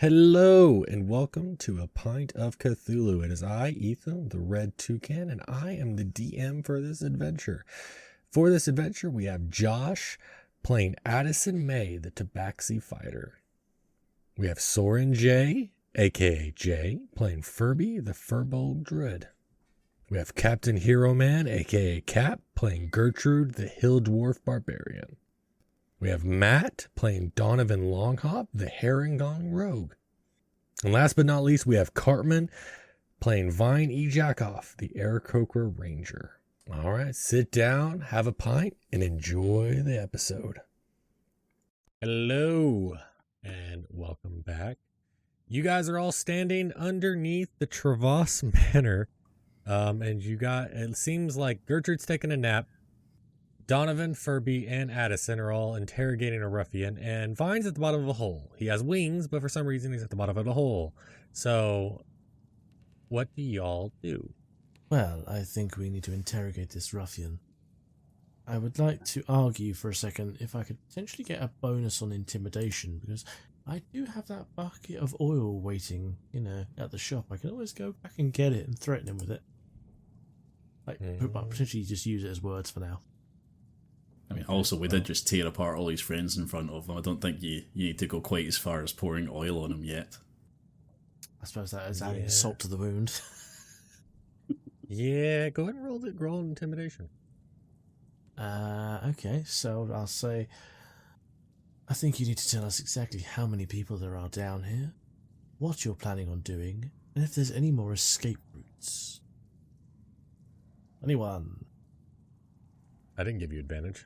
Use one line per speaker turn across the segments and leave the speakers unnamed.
Hello and welcome to A Pint of Cthulhu. It is I, Ethan, the Red Toucan, and I am the DM for this adventure. For this adventure, we have Josh playing Addison May, the Tabaxi Fighter. We have Soren J, aka Jay, playing Furby, the Furbolg Druid. We have Captain Hero Man, aka Cap, playing Gertrude, the Hill Dwarf Barbarian. We have Matt playing Donovan Longhop, the Herringong Rogue. And last but not least, we have Cartman playing Vine E. Jackoff, the Aarakocra Ranger. All right, sit down, have a pint, and enjoy the episode. Hello, and welcome back. You guys are all standing underneath the Travas Manor, and it seems like Gertrude's taking a nap. Donovan, Furby, and Addison are all interrogating a ruffian, and Vine's at the bottom of a hole. He has wings, but for some reason he's at the bottom of a hole. So, what do y'all do?
Well, I think we need to interrogate this ruffian. I would like to argue for a second if I could potentially get a bonus on intimidation, because I do have that bucket of oil waiting, at the shop. I can always go back and get it and threaten him with it. Potentially just use it as words for now.
I mean, also, we did just tear apart all his friends in front of him. I don't think you need to go quite as far as pouring oil on him yet.
I suppose that is adding salt to the wound.
Yeah, go ahead and roll intimidation.
Okay, so I'll say, I think you need to tell us exactly how many people there are down here, what you're planning on doing, and if there's any more escape routes. Anyone?
I didn't give you advantage.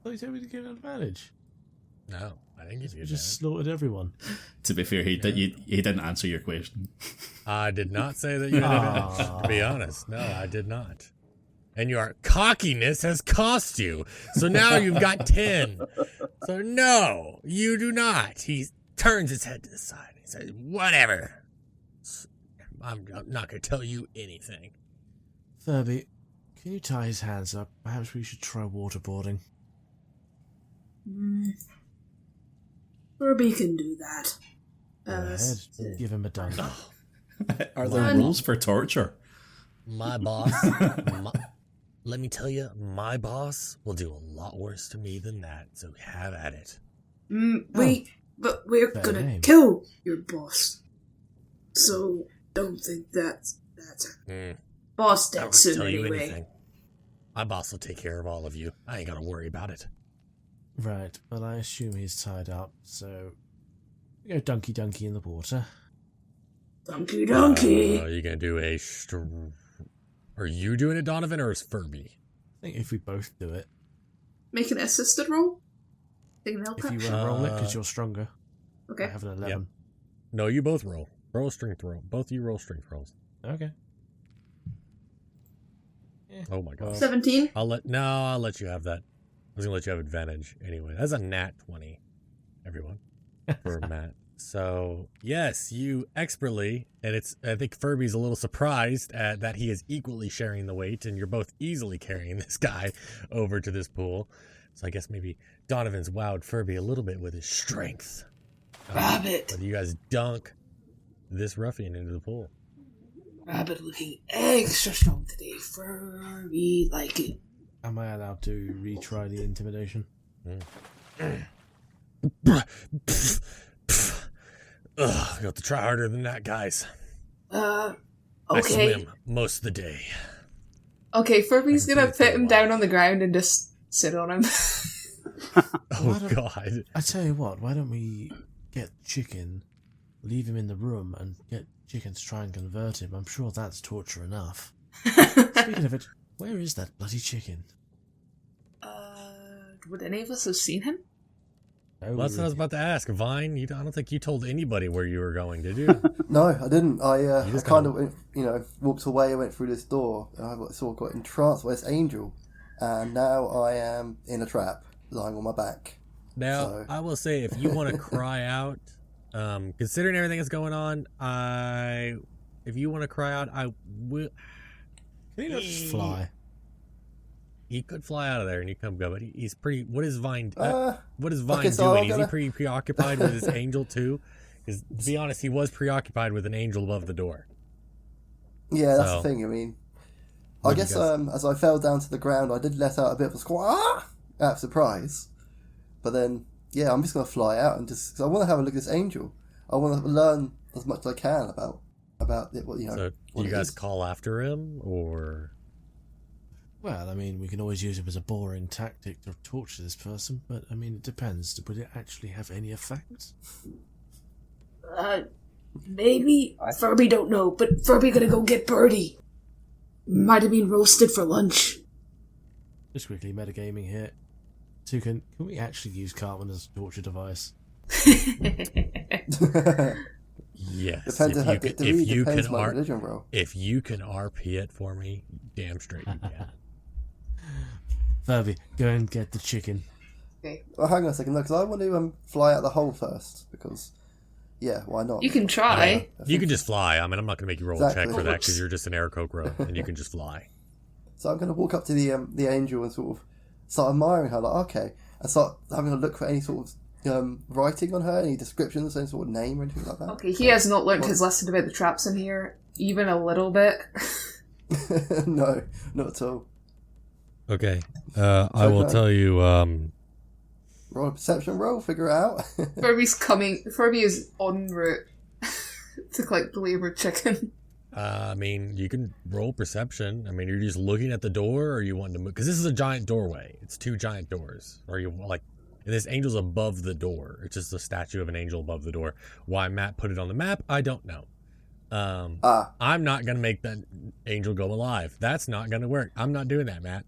Oh, you told me to give an advantage.
No, I didn't give you advantage.
Just slaughtered everyone.
To be fair, he didn't answer your question.
I did not say that you had advantage, to be honest. No, I did not. And your cockiness has cost you. So now you've got 10. So no, you do not. He turns his head to the side. He says, whatever. I'm not going to tell you anything.
Furby, can you tie his hands up? Perhaps we should try waterboarding.
Furby can do that.
Go ahead. Give him a dunk.
Are there rules for torture?
My boss, let me tell you, my boss will do a lot worse to me than that, so have at it.
But we're gonna
name.
kill your boss. So don't think that's boss
I
dead
don't
soon
tell you
anyway.
anything. My boss will take care of all of you. I ain't got to worry about it.
Right, but I assume he's tied up, so we go donkey in the water.
Donkey.
You gonna do Are you doing it, Donovan, or is Furby?
I think if we both do it.
Make an assisted roll. Take an help.
If you want to roll it, because you're stronger.
Okay.
I have an 11.
Yep. No, you both roll. Roll a strength roll. Both of you roll strength rolls.
Okay.
Oh my god.
17.
I'll let you have that. I was gonna let you have advantage anyway. That's a nat 20, everyone, for Matt. So yes, you expertly, and I think Furby's a little surprised at that he is equally sharing the weight, and you're both easily carrying this guy over to this pool. So I guess maybe Donovan's wowed Furby a little bit with his strength.
Rabbit.
But you guys dunk this ruffian into the pool.
Rabbit looking extra strong today. Furby like it.
Am I allowed to retry the intimidation?
Ugh, you have to try harder than that, guys.
Okay.
I swim most of the day.
Okay, Furby's gonna put him down on the ground and just sit on him.
Oh, God.
I tell you what, why don't we get Chicken, leave him in the room, and get Chicken to try and convert him? I'm sure that's torture enough. Speaking of it, where is that bloody chicken?
Would any of us have seen him?
Oh,
Well, that's what I was about to ask. Vine, I don't think you told anybody where you were going, did you?
No, I didn't. I
just
kind of went, walked away. I went through this door, and I got entranced by this angel, and now I am in a trap, lying on my back.
Now, I will say, if you want to cry out, considering everything that's going on, if you want to cry out, I will.
Can he not just fly?
He could fly out of there and he come go, but he's pretty. What is Vine? What is Vine
okay, so
doing? Is he pretty preoccupied with his angel too? 'Cause, to be honest, he was preoccupied with an angel above the door.
Yeah, that's
So,
the thing. I mean, I
what do you
guess
guys-
as I fell down to the ground, I did let out a bit of a squawk out of surprise. But then, yeah, I'm just gonna fly out and just. Cause I want to have a look at this angel. I want to learn as much as I can about it. What
So, do
what
you
it
guys
is.
call after him, or
Well, I mean, we can always use him as a boring tactic to torture this person, but I mean, it depends. Would it actually have any effect?
Maybe. Furby don't know, but Furby gonna go get Birdie. Might have been roasted for lunch.
Just quickly, metagaming here. Toucan, can we actually use Cartman as a torture device?
yes?
Depends on
If you can
on my religion, bro.
if you can RP it for me, damn straight you can.
Furby, go and get the chicken.
Okay.
Well, hang on a second, because I want to fly out the hole first. Because, yeah, why not?
You can try.
You can just fly. I mean, I'm not going to make you roll a check
Exactly.
for that because you're just an Aarakocra and you can just fly.
So I'm going to walk up to the angel and sort of start admiring her, like, okay, and start having a look for any sort of writing on her, any descriptions, any sort of name or anything like that.
Okay, he has not learnt his lesson about the traps in here, even a little bit.
No, not at all.
Okay. I will tell you.
Roll a perception roll, figure it out.
Furby is en route to collect the laboured chicken.
I mean, you can roll perception. I mean, you're just looking at the door, or you want to move? Because this is a giant doorway. It's 2 giant doors. Or you like, and this angel's above the door. It's just a statue of an angel above the door. Why Matt put it on the map, I don't know. I'm not gonna make that angel go alive. That's not gonna work. I'm not doing that, Matt.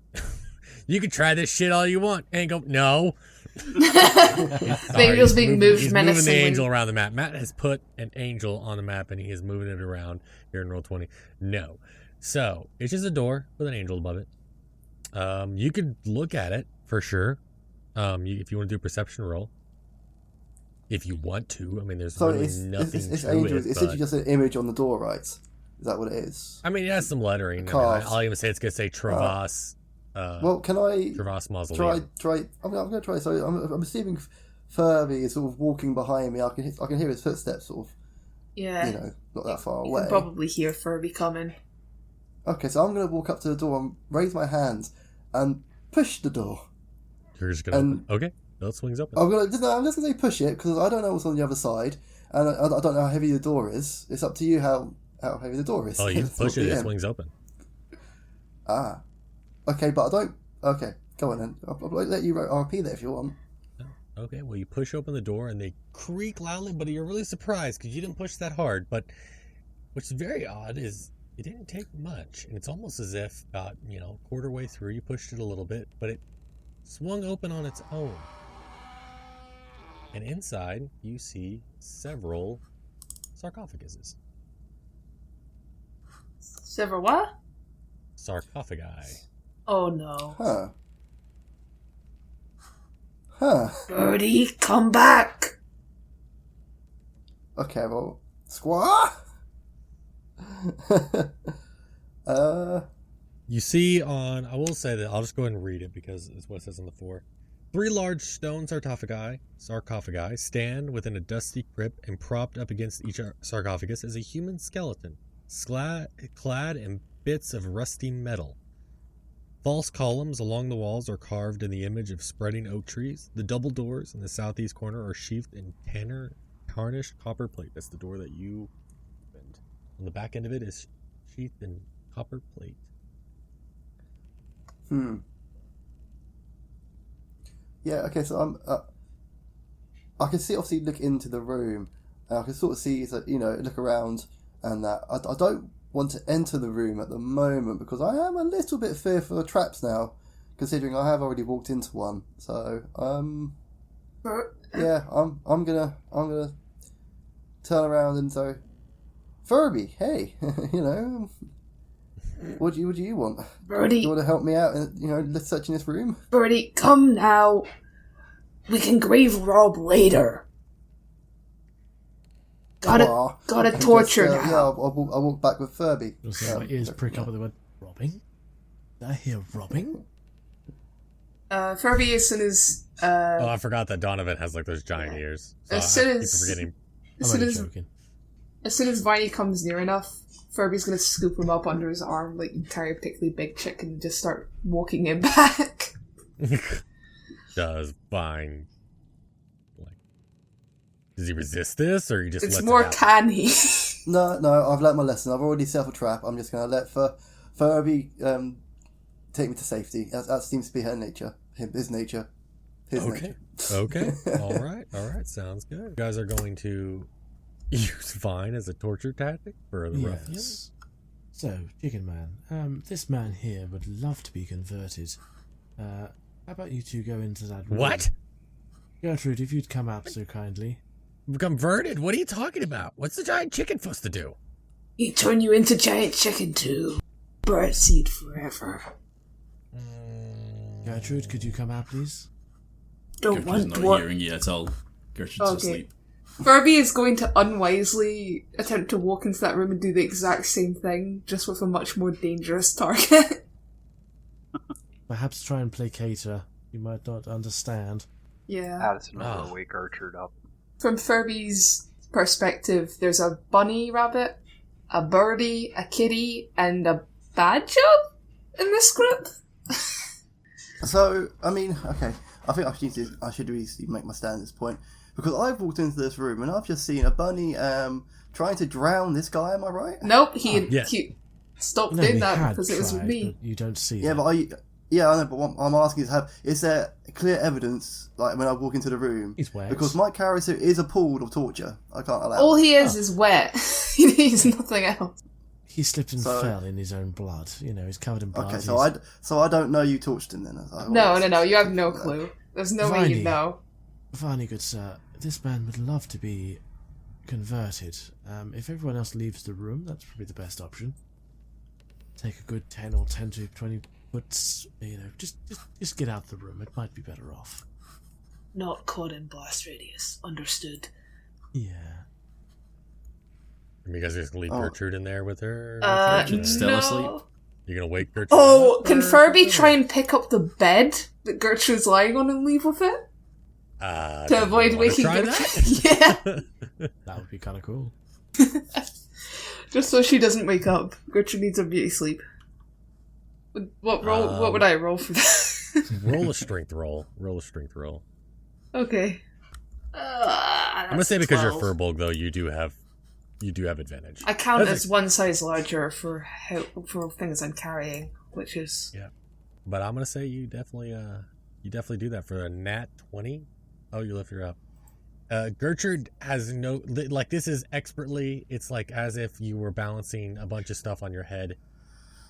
You can try this shit all you want. And go, no.
The angel's being moved
he's moving the
menacingly.
angel around the map. Matt has put an angel on the map and he is moving it around here in Roll20. No. So, it's just a door with an angel above it. You could look at it for sure. If you want to do a perception roll. If you want to. I mean, there's
So
really
it's
nothing to
angel.
it.
It's
but-
literally just an image on the door, right? Is that what it is?
I mean, it has some lettering. I mean,
Carved.
I'll even say it's going to say Travas.
Well, can I
Travas Mausoleum.
try? I'm going to try. So I'm assuming Furby is sort of walking behind me. I can hear his footsteps, sort of.
Yeah.
You know, not that far
You
away.
can probably hear Furby coming.
Okay, so I'm going to walk up to the door and raise my hands and push the door.
You're just going to okay. That swings open.
I'm just going to say push it because I don't know what's on the other side, and I don't know how heavy the door is. It's up to you how heavy the door is.
Oh, you
It's
push
not
it,
the
it
end.
swings open.
Ah, okay, but I don't. Okay, go on then. I'll let you RP there if you want.
Okay, well, you push open the door and they creak loudly, but you're really surprised because you didn't push that hard. But what's very odd is it didn't take much, and it's almost as if about quarter way through you pushed it a little bit, but it swung open on its own. And inside you see several sarcophaguses.
Several what?
Sarcophagi.
Oh no.
Huh.
Birdie, come back.
Okay, well, squaw.
You see I will say that, I'll just go ahead and read it because it's what it says on the 4. 3 large stone sarcophagi stand within a dusty crypt, and propped up against each sarcophagus is a human skeleton, clad in bits of rusty metal. False columns along the walls are carved in the image of spreading oak trees. The double doors in the southeast corner are sheathed in tarnished copper plate. That's the door that you opened. On the back end of it is sheathed in copper plate.
Yeah. Okay. So I can see, obviously, look into the room, and I can sort of see that look around, and that I don't want to enter the room at the moment because I am a little bit fearful of traps now, considering I have already walked into one. So yeah, I'm gonna turn around and say, Furby, hey, what do you want? Do
Birdie,
you want to help me out in searching this room?
Birdie, come now. We can grave rob later. Gotta
And
torture
just,
now.
Yeah, I'll walk back with Furby.
You'll see my ears prick up at the word robbing. Did I hear robbing?
Furby, as soon as
I forgot that Donovan has like those giant ears. So
As soon
I keep
as-
forgetting.
As
I'm
soon
only
as,
joking.
as soon as Viney comes near enough, Furby's gonna scoop him up under his arm like you carry a particularly big chicken and just start walking him back.
Does Vine does he resist this, or he just
It's
lets
more
it happen?
can he?
No, I've learnt my lesson. I've already set up a trap. I'm just going to let Furby take me to safety. That seems to be her nature. His nature. His
Okay.
nature.
Okay. All right. Sounds good. You guys are going to use Vine as a torture tactic for the ruffian?
Yes. So, Chicken Man, this man here would love to be converted. How about you two go into that room?
What?
Gertrude, if you'd come out so kindly.
Converted? What are you talking about? What's the giant chicken supposed to do?
He turn you into giant chicken too. Birdseed forever.
Gertrude, could you come out, please?
Don't
Gertrude's
want
not
what?
hearing you at all. Gertrude's
Okay.
asleep.
Furby is going to unwisely attempt to walk into that room and do the exact same thing, just with a much more dangerous target.
Perhaps try and placate her. You might not understand.
Yeah.
Addison will
Oh.
wake Gertrude up.
From Furby's perspective, there's a bunny rabbit, a birdie, a kitty, and a badger in this group.
So, I mean, okay. I think I should really make my stand at this point. Because I've walked into this room and I've just seen a bunny trying to drown this guy, am I right?
Nope, he
Yes.
stopped
No,
doing
we
that
had
because it was with
tried,
me.
but you don't see
Yeah,
that.
I know, but what I'm asking is there clear evidence, like when I walk into the room?
He's wet.
Because my character is appalled of torture. I can't allow
All
it.
he is wet. He needs nothing else.
He slipped and
So-
fell in his own blood. You know, he's covered in blood.
Okay,
He's-
so I don't know you torched him then.
No, you have no clue. There's no way
Viney.
you know.
Finally, good sir, this man would love to be converted. If everyone else leaves the room, that's probably the best option. Take a good 10 or 10 to 20 foot, you know, just get out the room. It might be better off.
Not caught in blast radius. Understood.
Yeah.
Are you guys just gonna leave Gertrude in there with her?
Gertrude's still
no.
asleep.
You're gonna wake Gertrude
Oh,
up,
can
or-
Furby try and pick up the bed that Gertrude's lying on and leave with it?
To
To avoid waking
try
Gertrude?
that?
Yeah.
That would be kind of cool.
Just so she doesn't wake up. Gertrude needs a beauty sleep. What would I roll for that?
Roll a strength roll. Roll a strength roll.
Okay.
I'm gonna say because you're Furbolg, though, you do have advantage.
I count
That's
as one size larger for things I'm carrying, which is
Yeah, but I'm gonna say you definitely do that for a nat 20. Oh, you lift her up. Gertrude has no this is expertly. It's like as if you were balancing a bunch of stuff on your head.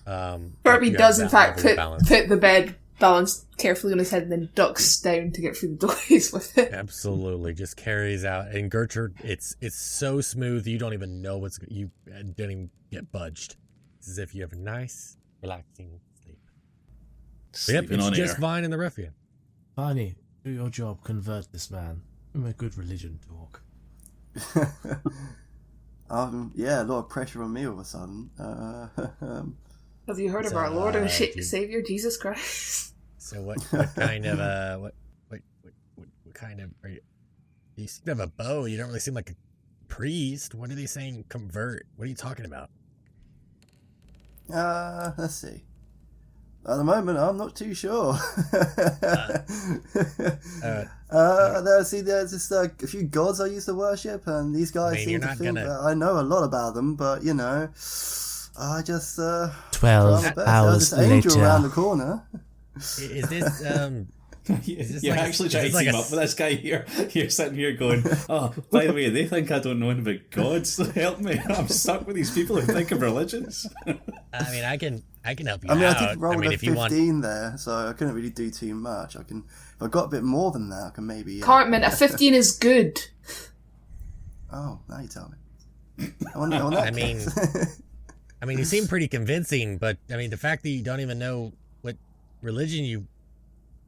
Furby
you have
does in
that
fact
level of balance.
put the bed balanced carefully on his head and then ducks down to get through the doorways with it.
Absolutely, just carries out. And Gertrude, it's so smooth you don't even know you don't even get budged. It's as if you have a nice, relaxing sleep. Yep,
Sleeping
it's
on
just
air.
Vine and the ruffian.
Finally, do your job. Convert this man. A good religion talk.
Yeah, a lot of pressure on me all of a sudden.
Have you heard of
So,
our Lord and
dude.
Savior Jesus Christ?
So what kind of what kind of are you? You seem to have a bow. You don't really seem like a priest. What are they saying? Convert? What are you talking about?
Let's see. At the moment, I'm not too sure. There's just a few gods I used to worship, and these guys
I mean,
seem
you're
to
not
think
gonna-
that I know a lot about them, but I just
12
try my best. There's
hours
this angel
later.
around the corner.
Is this this
You're
like
actually
is
trying
this
to
like
team
a
up with this guy here. You're sitting here going, oh, by the way, they think I don't know anything about gods. Help me. I'm stuck with these people who think of religions.
I mean, I can help you
I
out.
did roll a
if you
15
want,
there, so I couldn't really do too much. If I got a bit more than that, I can maybe.
Cartman, a 15 is good.
Oh, now you tell me. On that
I mean,
case.
I mean, you seem pretty convincing, but I mean, the fact that you don't even know what religion you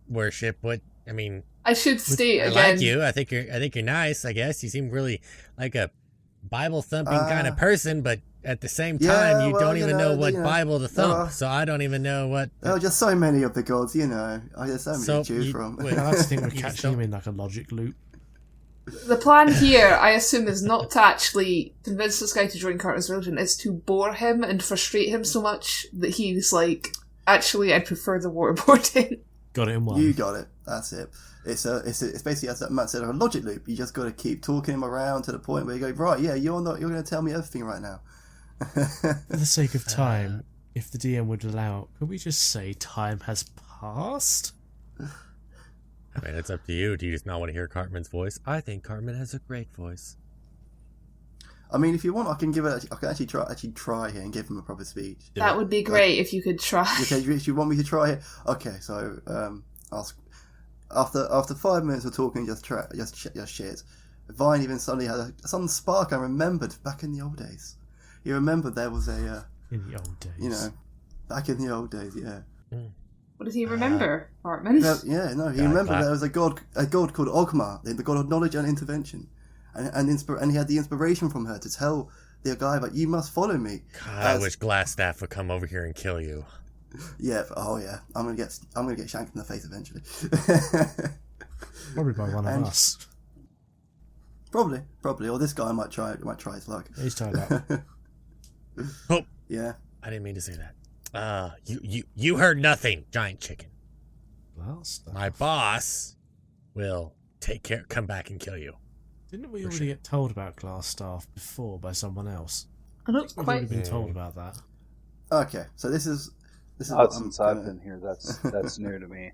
worship,
I should state
I
again.
like you. I think you're nice. I guess you seem really like a Bible thumping kind of person, but at the same time,
Yeah,
you
well,
don't even know what
you know,
Bible to thump.
there are-
So I don't even know what.
There are just so many of the gods, I there's so many
So
to choose
you-
from.
wait,
I like to think we're
You just
catching him
don't-
in like a logic loop.
The plan here, I assume, is not to actually convince this guy to join Carter's religion. It's to bore him and frustrate him so much that he's like, actually, I'd prefer the waterboarding.
Got it in one.
You got it. That's it. It's basically, as Matt said, a logic loop. You just got to keep talking him around to the point where you go, right, yeah, you're going to tell me everything right now.
For the sake of time, if the DM would allow, could we just say time has passed?
I mean, it's up to you. Do you just not want to hear Cartman's voice? I think Cartman has a great voice.
I mean, if you want, I can actually try here and give him a proper speech.
That would be great if you could try.
Okay, if you want me to try here, okay. So, after 5 minutes of talking, just shit. Vine even suddenly had a sudden spark. I remembered back in the old days. You remember there was a
In the old days.
you know, back in the old days, yeah.
What did he remember, Hartman?
He remembered there was a god called Ogma, the god of knowledge and intervention, and he had the inspiration from her to tell the guy, but you must follow me.
God, I wish Glassstaff would come over here and kill you.
Yeah, I'm gonna get shanked in the face eventually.
Probably by one of us.
Probably, or this guy might try his luck.
He's tied up.
Oh,
Yeah.
I didn't mean to say that. You heard nothing, giant chicken.
Well,
My boss will come back and kill you.
didn't we already get told about glass staff before by someone else?
I don't
We've already
quite.
been told about that.
Okay, so this is.
Not since I've been here. That's new to me.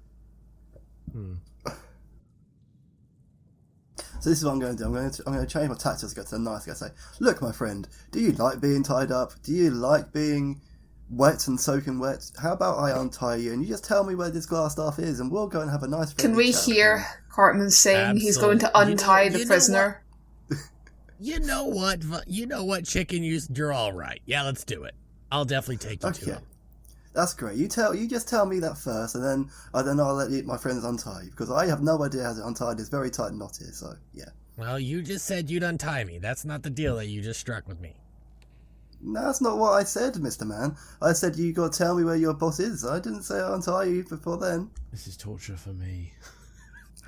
So this is what I'm going to do. I'm going to change my tactics. Go to the nice guy. Say, look, my friend, do you like being tied up? Do you like being wet and soaking wet? How about I untie you and you just tell me where this glass staff is, and we'll go and have a nice.
Can we hear Cartman saying he's going to untie the prisoner?
You know what, chicken? You're all right. Yeah, let's do it. I'll definitely take you to him.
That's great. You just tell me that first, and then I'll let my friends untie you, because I have no idea how to untie this very tight knot here. So yeah.
Well, you just said you'd untie me. That's not the deal that you just struck with me.
No, that's not what I said, Mr. Man. I said you got to tell me where your boss is. I didn't say I'll untie you before then.
This is torture for me.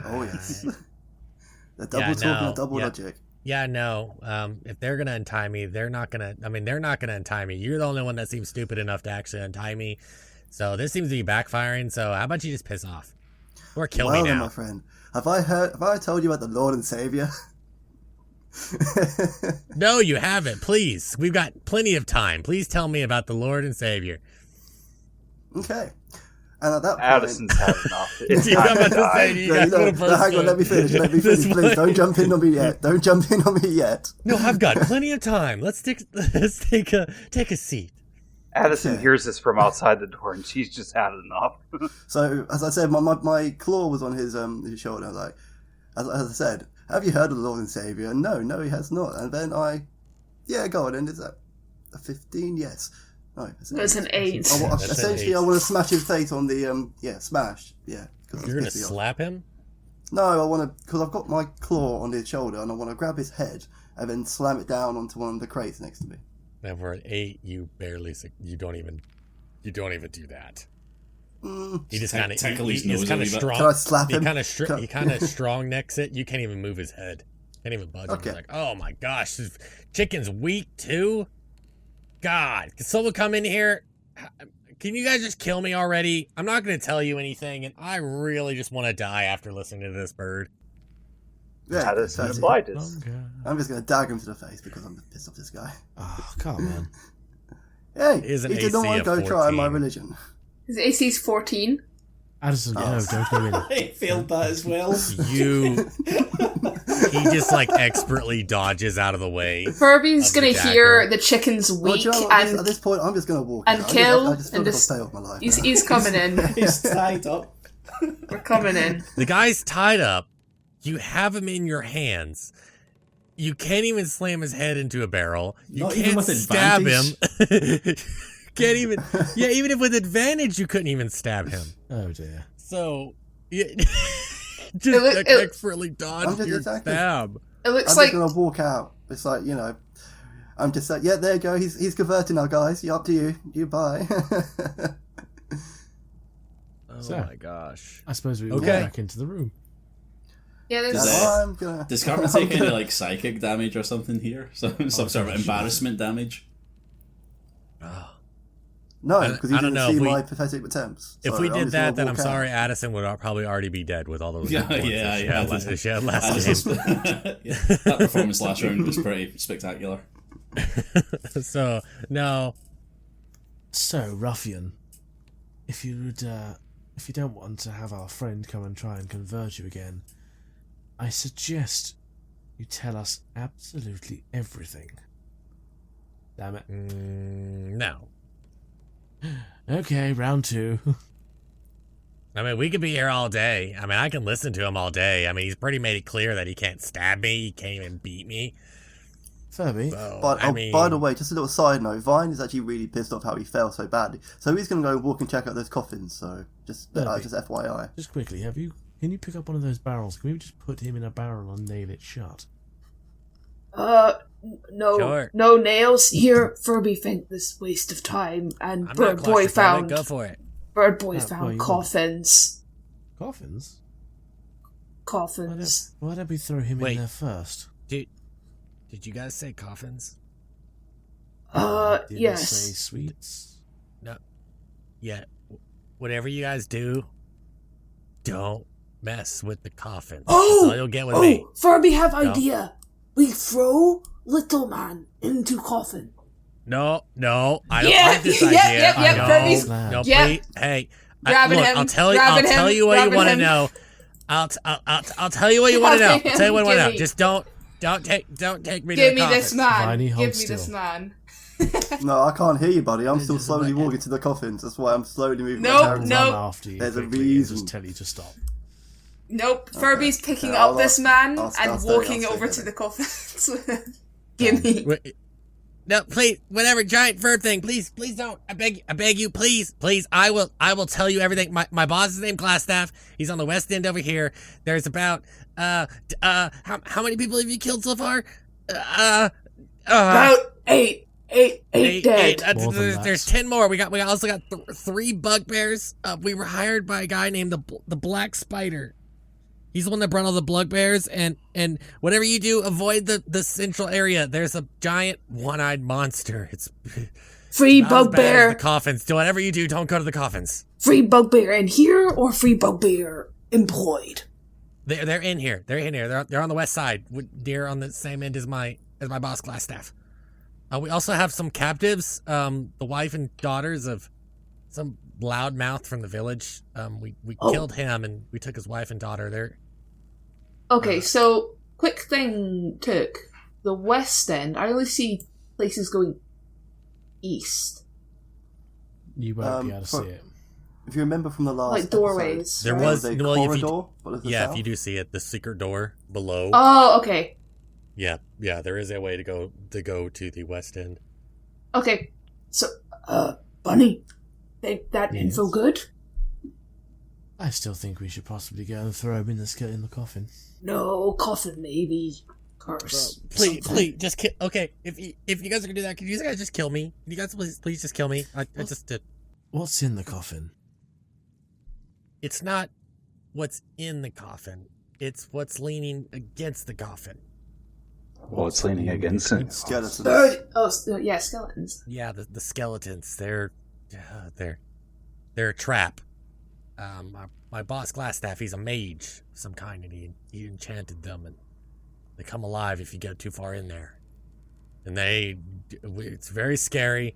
Oh yes. The double talk and double logic.
Yeah, no. If they're gonna untie me, they're not gonna untie me. You're the only one that seems stupid enough to actually untie me. So this seems to be backfiring. So how about you just piss off or kill me now,
my friend? Have I told you about the Lord and Savior?
No, you haven't. Please, we've got plenty of time. Please tell me about the Lord and Savior.
Okay. And at that point,
Addison's had enough.
I'm about to say, you guys want to burst
hang on, let me finish, please. Don't jump in on me yet.
No, I've got plenty of time. Let's take a seat.
Addison hears this from outside the door, and she's just had enough.
So, as I said, my claw was on his shoulder. I was like, as I said, have you heard of the Lord and Savior? And no, he has not. And then go on, and is that a 15? Yes. No,
it's an 8.
Essentially, I want to smash his face on the smash. Yeah.
You're gonna slap him?
No, I want to, because I've got my claw on his shoulder, and I want to grab his head and then slam it down onto one of the crates next to me.
And for an 8, you don't even do that. He just kind of strong.
Can I slap him?
He kind of strong necks it. You can't even move his head. Can't even budge him. He's like, oh my gosh, this chicken's weak too. God, can someone come in here? Can you guys just kill me already? I'm not going to tell you anything, and I really just want to die after listening to this bird.
Yeah,
Addison obliged.
I'm just going to dag him to the face because I'm pissed off this guy.
Oh, come on.
He did not want to go try my religion.
His AC's 14.
Addison, no, don't go in.
I failed that as well.
He just expertly dodges out of the way.
Furby's gonna hear the chicken's weak and
at this point I'm just gonna walk
and
out.
kill
I just feel
and
like
just
I'll stay off my life.
he's coming in.
He's tied up.
We're coming in.
The guy's tied up. You have him in your hands. You can't even slam his head into a barrel. You
Not
can't
even with
stab
advantage?
him. Can't even. Yeah, even if with advantage, you couldn't even stab him.
Oh dear.
So, just expertly dodge your stab.
It looks
I'm just gonna walk out. It's I'm just yeah, there you go. He's converting now, guys. Up to you. You bye.
Oh my gosh.
I suppose we go back into the room.
Yeah, there's.
Does,
I'm gonna.
Does Carmen
I'm
take any
gonna-
like psychic damage or something here? Some sort of embarrassment damage?
Oh.
No, because you
I don't
didn't
know
see
if we-
my pathetic attempts.
If
So
we
I'm
did
just gonna
that, then I'm
walk out.
sorry, Addison would probably already be dead with all those
Yeah,
hit points
yeah,
that she
yeah.
had last- that she had last
Addison's-
game.
Yeah, that performance last round was pretty spectacular.
So no,
So, Ruffian, if you don't want to have our friend come and try and convert you again, I suggest you tell us absolutely everything. Damn it.
no.
Okay, round 2.
I mean, we could be here all day. I mean, I can listen to him all day. I mean, he's pretty made it clear that he can't stab me. He can't even beat me.
Furby,
So,
But
I mean,
by the way, just a little side note, Vine is actually really pissed off how he fell so badly. So he's going to go walk and check out those coffins. So just FYI.
just quickly, can you pick up one of those barrels? Can we just put him in a barrel and nail it shut?
No,
Sure.
no nails. Here, Furby think this waste of time, and
I'm
Bird
not
Boy
claustrophobic.
found
Go for it.
Bird Boy
Oh,
found
well, you
coffins.
Coffins?
Coffins.
Why don't we throw him
Wait.
in there first?
Did you guys say coffins?
Didn't
Yes.
say sweets.
No. Yeah. Whatever you guys do, don't mess with the coffins.
Oh,
That's all you'll get with me.
Furby have
No.
idea. We throw Little Man into coffin.
No, I don't
Yeah,
like this
yep,
idea.
yep, yep,
No,
Furby's-
no,
yep.
please. Hey,
Grabbing
look,
him,
I'll tell
grabbing
you what you
grabbing
want to
him.
know. I'll tell you what you want to know.
Grabbing
I'll tell you what you want to know.
him,
Just don't take me to
Give
the
me this
coffins.
man.
Viney,
Give
hold
me this
still.
man.
No, I can't hear you, buddy. I'm
This
still
is
slowly
my-
walking to the coffins. That's why I'm slowly moving
Nope,
my character.
nope.
Run after you
There's a
quickly and
reason.
just tell you to stop.
Nope. Furby's picking
Okay,
up
I'll-
this man
I'll
and
stay,
walking
I'll
over
stay
to
there.
the coffins. Give me.
Wait, no, please, whatever giant fur thing, please don't. I beg you, please. I will tell you everything. My boss is named Glassstaff. He's on the west end over here. There's about how many people have you killed so far?
About eight dead.
More than that.
There's 10 more. We also got 3 bugbears. We were hired by a guy named the Black Spider. He's the one that brought all the bugbears, and whatever you do, avoid the central area. There's a giant one-eyed monster. It's
Free
not as bad as
bugbear.
the coffins. Do whatever you do, don't go to the coffins.
Free bugbear in here or free bugbear employed?
They're in here. They're on the west side. They're on the same end as my boss Glassstaff. We also have some captives. The wife and daughters of some loudmouth from the village. We killed him and we took his wife and daughter. They're
Okay, so quick thing, Took. The west end. I only see places going east,
You won't be able to
for-
see it.
If you remember from the last
like doorways.
There
right?
was-
a
well, if you-
corridor. But it's the
yeah.
south.
If you do see it, the secret door below.
Oh, okay.
Yeah. There is a way to go to the west end.
Okay.
So, Bunny, think that
Yes.
info good?
I still think we should possibly go and throw him in the coffin.
No, coffin maybe. Curse.
Please, just kill. Okay, if you guys are gonna do that, can you guys just kill me? Can you guys please just kill me? I just did.
What's in the coffin?
It's not what's in the coffin. It's what's leaning against the coffin.
Well, it's leaning against it.
Skeletons.
Bird. Oh, yeah, skeletons.
Yeah, the skeletons. They're a trap. My boss Glassstaff, he's a mage of some kind, and he enchanted them, and they come alive if you get too far in there. And it's very scary,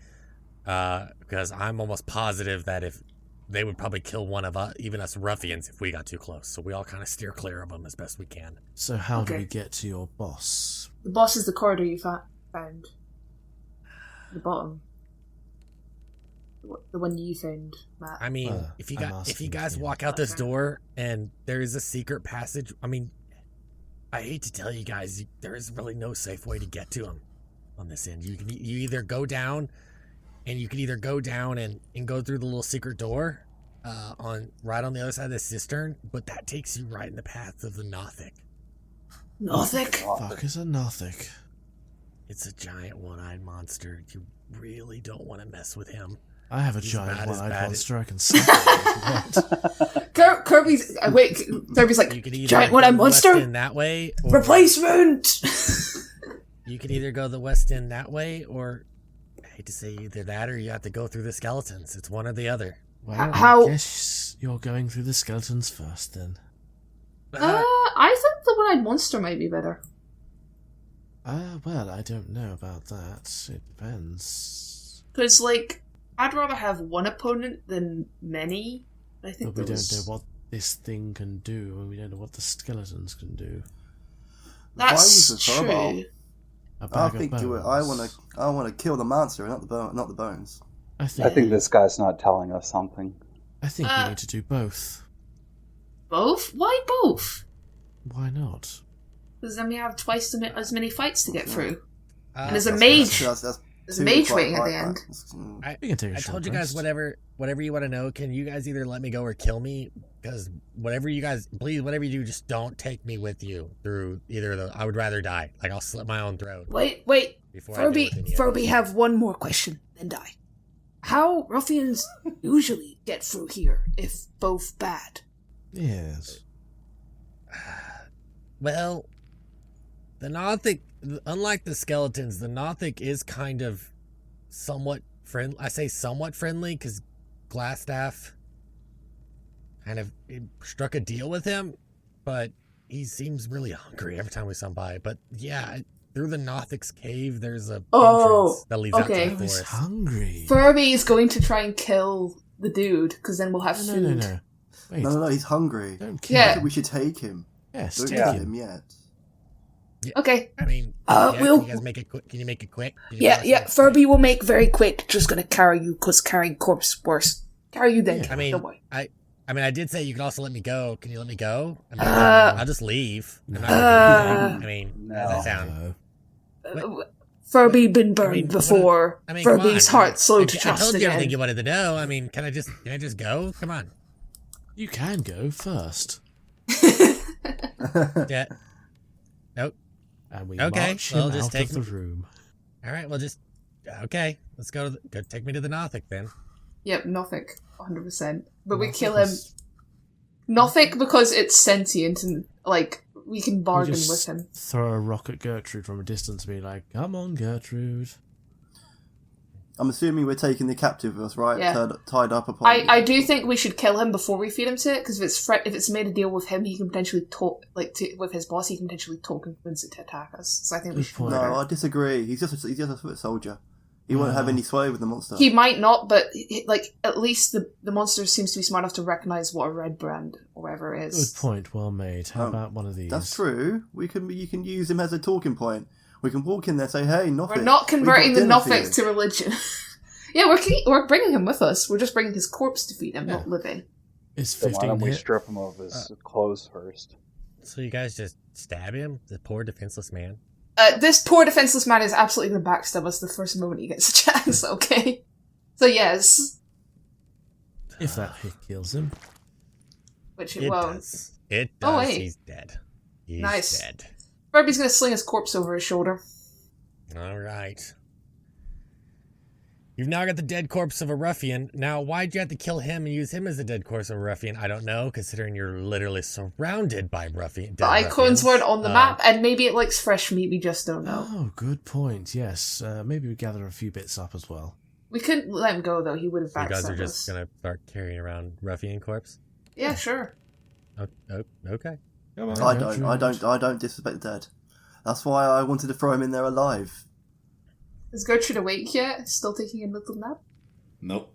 because I'm almost positive that if they would probably kill one of us, even us ruffians, if we got too close. So we all kind of steer clear of them as best we can.
So how do
Okay.
we get to your boss?
The boss is the corridor you found. The bottom. The one you found, Matt.
I mean, if you guys walk out this door and there is a secret passage, I mean, I hate to tell you guys, there is really no safe way to get to them on this end. You either go down, and you can either go down and go through the little secret door, right on the other side of the cistern, but that takes you right in the path of the Nothic.
Nothic?
Fuck is a Nothic?
It's a giant one-eyed monster. You really don't want to mess with him.
I have a
He's
giant
about as
one-eyed
bad as-
monster I can suck if you want.
Kirby's wait. Kirby's
You
like
could either
giant
go
one-eyed
the west
monster.
end that way, or
Replacement.
you could either go the west end that way, or I hate to say either that, or you have to go through the skeletons. It's one or the other.
Well,
How-
I guess you're going through the skeletons first, then.
I think the one-eyed monster might be better.
Well, I don't know about that. It depends.
Because, like, I'd rather have one opponent than many. I think
But we
those...
don't know what this thing can do, and we don't know what the skeletons can do.
That's
Why is it horrible?
true.
A
I
bag
think
of bones.
I want to kill the monster, not the bones.
I
I think this guy's not telling us something.
I think we need to do both.
Both? Why both?
Why not?
Because then we have twice as many fights to get through. And there's a
Uh,
mage.
That's
There's a mage waiting at the end.
We can take a
I
short
told you guys
rest.
whatever you want to know. Can you guys either let me go or kill me? Because whatever you guys, please, whatever you do, just don't take me with you through either of those. I would rather die. Like, I'll slit my own throat
Wait.
before I deal with any of
Furby,
this.
have one more question, then die. How ruffians usually get through here if both bad?
Yes.
Well, the Nothic, unlike the skeletons, the Nothic is kind of somewhat friendly. I say somewhat friendly because Glassstaff kind of struck a deal with him, but he seems really hungry every time we come by. But yeah, through the Nothic's cave, there's a entrance that leads out
okay.
to
I
the
was
forest.
hungry.
Furby is going to try and kill the dude, because then we'll have
No,
food.
no. Wait,
No, he's hungry.
don't kill
I
Yeah.
him.
think we should take him.
Yes,
Don't
take
kill
him.
him yet.
Okay.
I mean,
we'll-
can you guys make it quick? Can you make it quick? Can you
Yeah,
promise
yeah.
it?
Furby will make very quick. Just gonna carry you, cause carrying corpse worse. Carry you then.
I mean,
don't worry.
I did say you could also let me go. Can you let me go? I mean,
Uh,
I'll just leave. I'm not gonna do anything. I mean,
No.
how's that sound?
Furby been burned before.
I mean, come
Furby's
on.
heart slow
I
to
I
trust
told you
again.
everything you wanted to know. I mean, can I just go? Come on.
You can go first.
Yeah. Nope.
And we
Okay,
march
well,
him
just
out
take
of the
me-
room.
All right. Well, just okay. Let's go. Go take me to the Nothic then.
Yep, Nothic. 100%. But we
Nothic
kill him.
was-
Nothic because it's sentient and, like, we can
we
bargain
just
with him.
Throw a rock at Gertrude from a distance and be like, "Come on, Gertrude."
I'm assuming we're taking the captive with us, right?
Yeah.
Tied up upon.
I do think we should kill him before we feed him to it, because if it's made a deal with him, he can potentially talk, with his boss, he can potentially talk and convince it to attack us. So I think we
Good
should
point.
No,
murder.
I disagree. He's just a foot soldier. He won't have any sway with the monster.
He might not, but, like, at least the monster seems to be smart enough to recognize what a red brand or whatever it is.
Good point. Well made. How about one of these?
That's true. You can use him as a talking point. We can walk in there and say, "Hey, Nothic,
We're not converting the
we've got dinner
Nothic
for
to religion. Yeah, we're bringing him with us. We're just bringing his corpse to feed him, not living.
Is
So why
15
don't we
hit?
strip him of his clothes first?
So you guys just stab him, the poor defenseless man.
This poor defenseless man is absolutely going to backstab us the first moment he gets a chance, okay? So yes,
If that hit kills him.
which it,
It
won't.
does. It
Oh,
does.
wait.
He's dead. He's
Nice.
dead.
Furby's going to sling his corpse over his shoulder.
All right. You've now got the dead corpse of a ruffian. Now, why'd you have to kill him and use him as the dead corpse of a ruffian? I don't know, considering you're literally surrounded by ruffian.
The icons weren't on the map, and maybe it likes fresh meat, we just don't know.
Oh, good point. Yes. Maybe we gather a few bits up as well.
We couldn't let him go, though. He would have
You guys are
backstabbed
just
us.
gonna start carrying around ruffian corpse?
Yeah, sure.
Okay.
Come on,
I don't disrespect the dead. That's why I wanted to throw him in there alive.
Is Gertrude awake yet? Still taking a little nap?
Nope.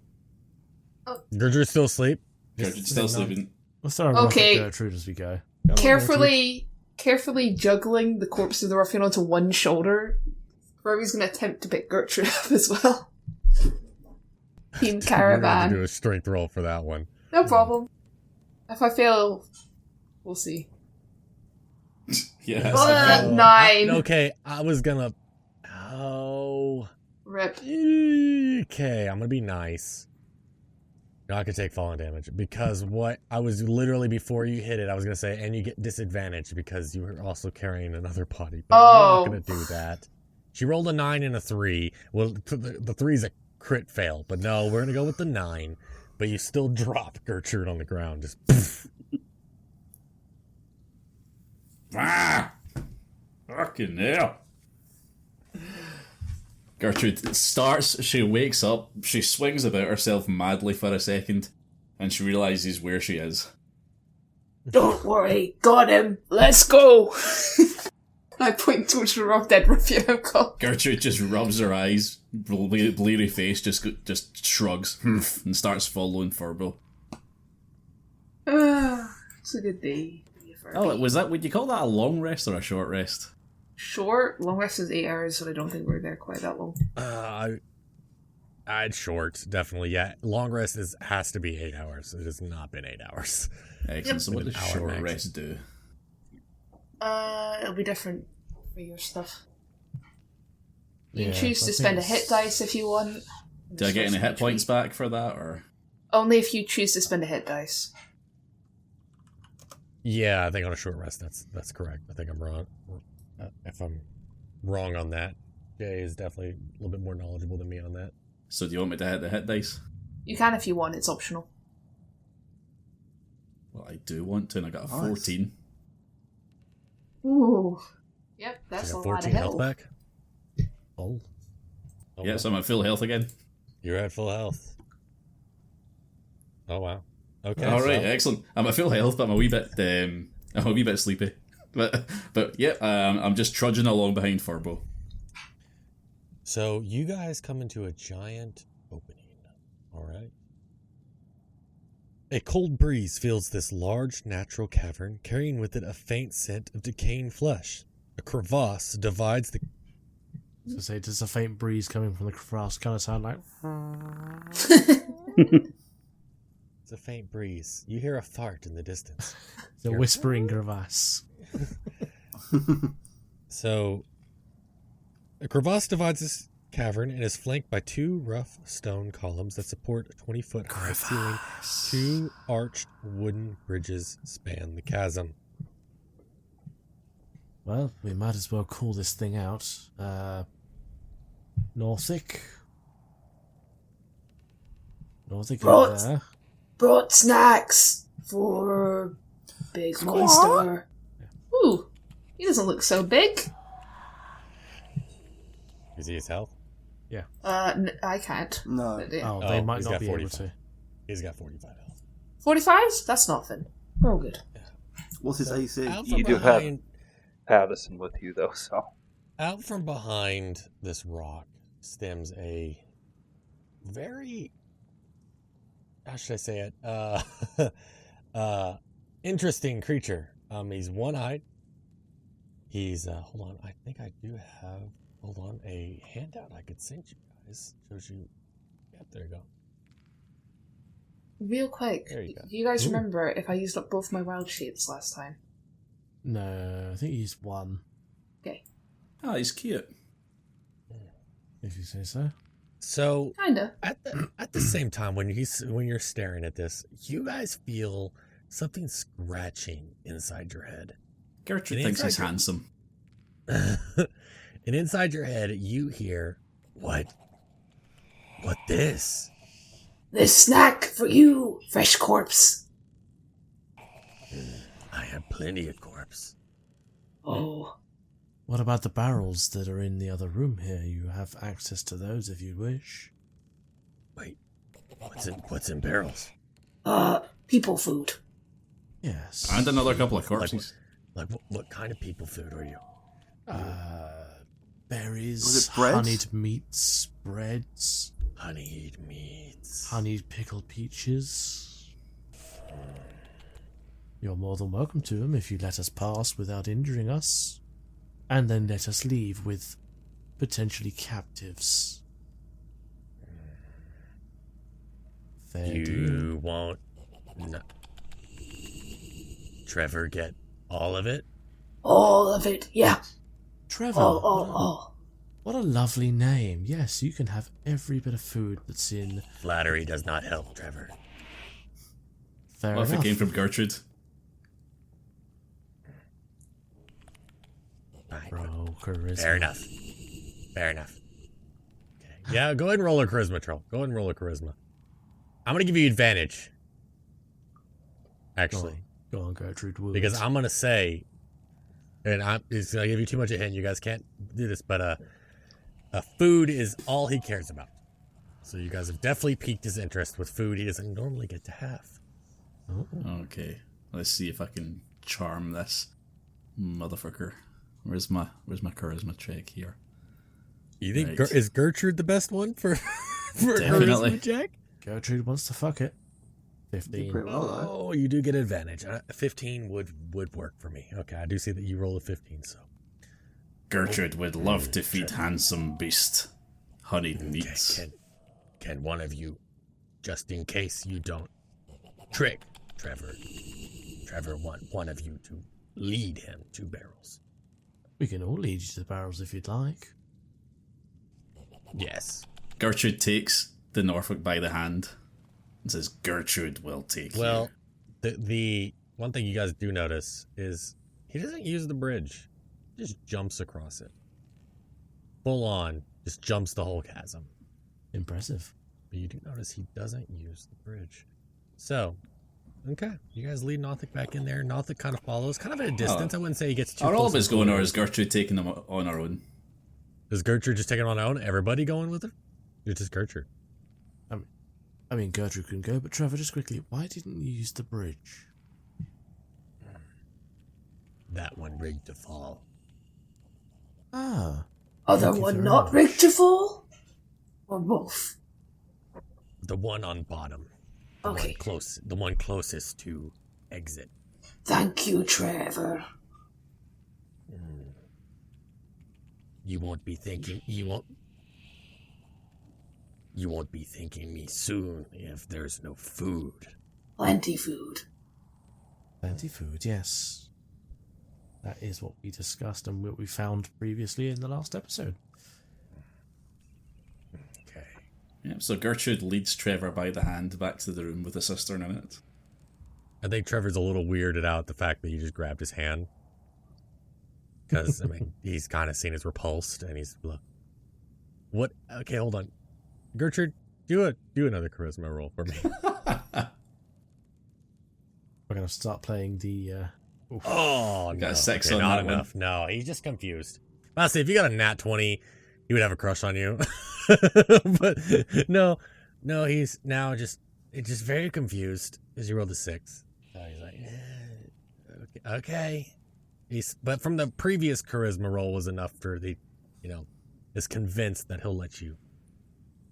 Gertrude's still asleep?
Gertrude's still sleeping.
We'll throw a rock
Okay.
at Gertrude as we go. Come on, Gertrude.
Carefully juggling the corpse of the ruffian onto one shoulder. Furby's going to attempt to pick Gertrude up as well. Team
We're gonna
Caravan.
do a strength roll for that one.
No problem. If I fail, we'll see.
Yeah.
Well, 9.
Okay, I was gonna... Oh...
Rip.
Okay, I'm gonna be nice. You're not gonna take falling damage because what I was literally before you hit it, I was gonna say, and you get disadvantage because you were also carrying another body. But I'm not gonna do that. She rolled a 9 and a 3. Well, the 3's a crit fail. But no, we're going to go with the 9. But you still drop Gertrude on the ground. Just poof.
Ah! Fucking hell. Gertrude starts, she wakes up, she swings about herself madly for a second, and she realises where she is.
Don't worry, got him. Let's go.
I point towards the rock dead ruffian I've got.
Gertrude just rubs her eyes, bleary face, just shrugs, and starts following Furbo.
It's a good day.
Oh, would you call that a long rest or a short rest?
Short. Long rest is 8 hours, so I don't think we're there quite that long.
I'd short, definitely. Yeah, long rest has to be 8 hours. It has not been 8 hours.
Excellent. So what does short
max.
rest do?
It'll be different for your stuff. You
Yeah,
can choose to spend a hit dice if you want.
Do I get any hit points back for that, or?
Only if you choose to spend a hit dice.
Yeah, I think on a short rest, that's correct. I think I'm wrong. If I'm wrong on that, Jay is definitely a little bit more knowledgeable than me on that.
So do you want me to hit the hit dice?
You can if you want, it's optional.
Well, I do want to, and I got a
Nice.
14.
Ooh. Yep, that's
So
a
you got
lot of
14 health
health.
back. Oh.
Yeah, so I'm at full health again.
You're at full health. Oh wow. Okay.
All right,
so-
excellent. I'm at full health, but I'm a wee bit sleepy. But yeah, I'm just trudging along behind Furbo.
So you guys come into a giant opening. All right. A cold breeze fills this large natural cavern, carrying with it a faint scent of decaying flesh. A crevasse divides the.
So say, does a faint breeze coming from the crevasse kind of sound like?
It's a faint breeze. You hear a fart in the distance.
The whispering crevasse.
So, a crevasse divides this cavern and is flanked by 2 rough stone columns that support a 20-foot high ceiling. 2 arched wooden bridges span the chasm.
Well, we might as well call this thing out. Northic. Northic over
Right.
there.
Brought snacks for Big Monster.
Ooh, he doesn't look so big.
Is he his health?
I can't.
No.
But, yeah.
Oh, they
Oh,
might
he's
not
got
be able
45.
to.
He's got 45 health.
45s? That's nothing. We're all good.
What's his AC?
Out
You
from
do have-
behind,
Pattison with you, though, so.
out from behind this rock stems a very, how should I say it? Interesting creature. He's one-eyed. He's hold on. I think I do have. Hold on, a handout I could send you guys. Shows you. Yep, there you go.
Real quick,
There you go.
do you guys
Ooh.
remember if I used up both my wild shapes last time?
No, I think he's one,
Okay.
Ah, he's cute.
if you say so.
So
Kinda.
at the same time, when you're staring at this, you guys feel something scratching inside your head.
Gertrude
And
thinks he's
inside your-
handsome.
And inside your head, you hear, what this?
This snack for you, fresh corpse.
I have plenty of corpse.
Oh,
What about the barrels that are in the other room here? You have access to those if you wish.
Wait, what's in barrels?
people food.
Yes.
And another couple of corpses.
Like what kind of people food are you?
Berries,
Was it bread?
honeyed meats, breads,
Honeyed meats.
honeyed pickled peaches. You're more than welcome to them if you let us pass without injuring us. And then let us leave with potentially captives. Fair deal.
You won't. No. Trevor get all of it?
All of it, yeah.
Trevor,
All.
what a lovely name. Yes, you can have every bit of food that's in.
Flattery does not help, Trevor.
Fair
What if
enough.
it came from Gertrude?
Fine.
Roll charisma.
Fair enough. Fair enough. Okay. Yeah, go ahead and roll a charisma, troll. Go ahead and roll a charisma. I'm going to give you advantage. Actually.
Go on, Gertrude.
Because I'm going to say, and it's going to give you too much a hint. You guys can't do this, but food is all he cares about. So you guys have definitely piqued his interest with food he doesn't normally get to have.
Oh.
Okay, let's see if I can charm this motherfucker. Where's my charisma check here?
You think
Right.
Is Gertrude the best one for a
Definitely.
charisma check?
Gertrude wants to fuck it.
Did
15.
pretty well, though.
Oh, you do get advantage. 15 would work for me. Okay, I do see that you roll a 15, so.
Gertrude would love to feed handsome beast honeyed meats.
Okay, can one of you, just in case you don't trick Trevor want one of you to lead him to barrels.
We can all lead you to the barrels if you'd like.
Yes.
Gertrude takes the Norfolk by the hand and says, Gertrude will take
Well, the one thing you guys do notice is he doesn't use the bridge. He just jumps across it. Full on, just jumps the whole chasm.
Impressive.
But you do notice he doesn't use the bridge. So, okay. You guys lead Nothic back in there. Nothic kind of follows, kind of at a distance. I wouldn't say he gets too
Are all
close
of us
and
going,
cool.
or is Gertrude taking them on our own?
Is Gertrude just taking it on her own? Everybody going with her? It's just Gertrude.
I mean, Gertrude can go, but Trevor, just quickly, why didn't you use the bridge?
That one rigged to fall.
Ah.
Other
Thank you
one
very
not
much.
rigged to fall? Or both?
The one on bottom.
Okay.
The one closest to exit.
Thank you, Trevor.
You won't be thinking me soon if there's no food.
Plenty food.
Plenty food, yes. That is what we discussed and what we found previously in the last episode.
Okay.
Yeah, so Gertrude leads Trevor by the hand back to the room with the cistern in it.
I think Trevor's a little weirded out the fact that you just grabbed his hand. Because, I mean, he's kind of seen as repulsed and he's, look. What? Okay, hold on. Gertrude, do another charisma roll for me.
We're going to start playing the...
Oh,
Got
no.
a 6
Okay,
on
not
that one.
enough. No, he's just confused. Honestly, if you got a nat 20, he would have a crush on you. But no, he's now just very confused because you rolled a 6. So he's like, okay. But from the previous charisma roll was enough for is convinced that he'll let you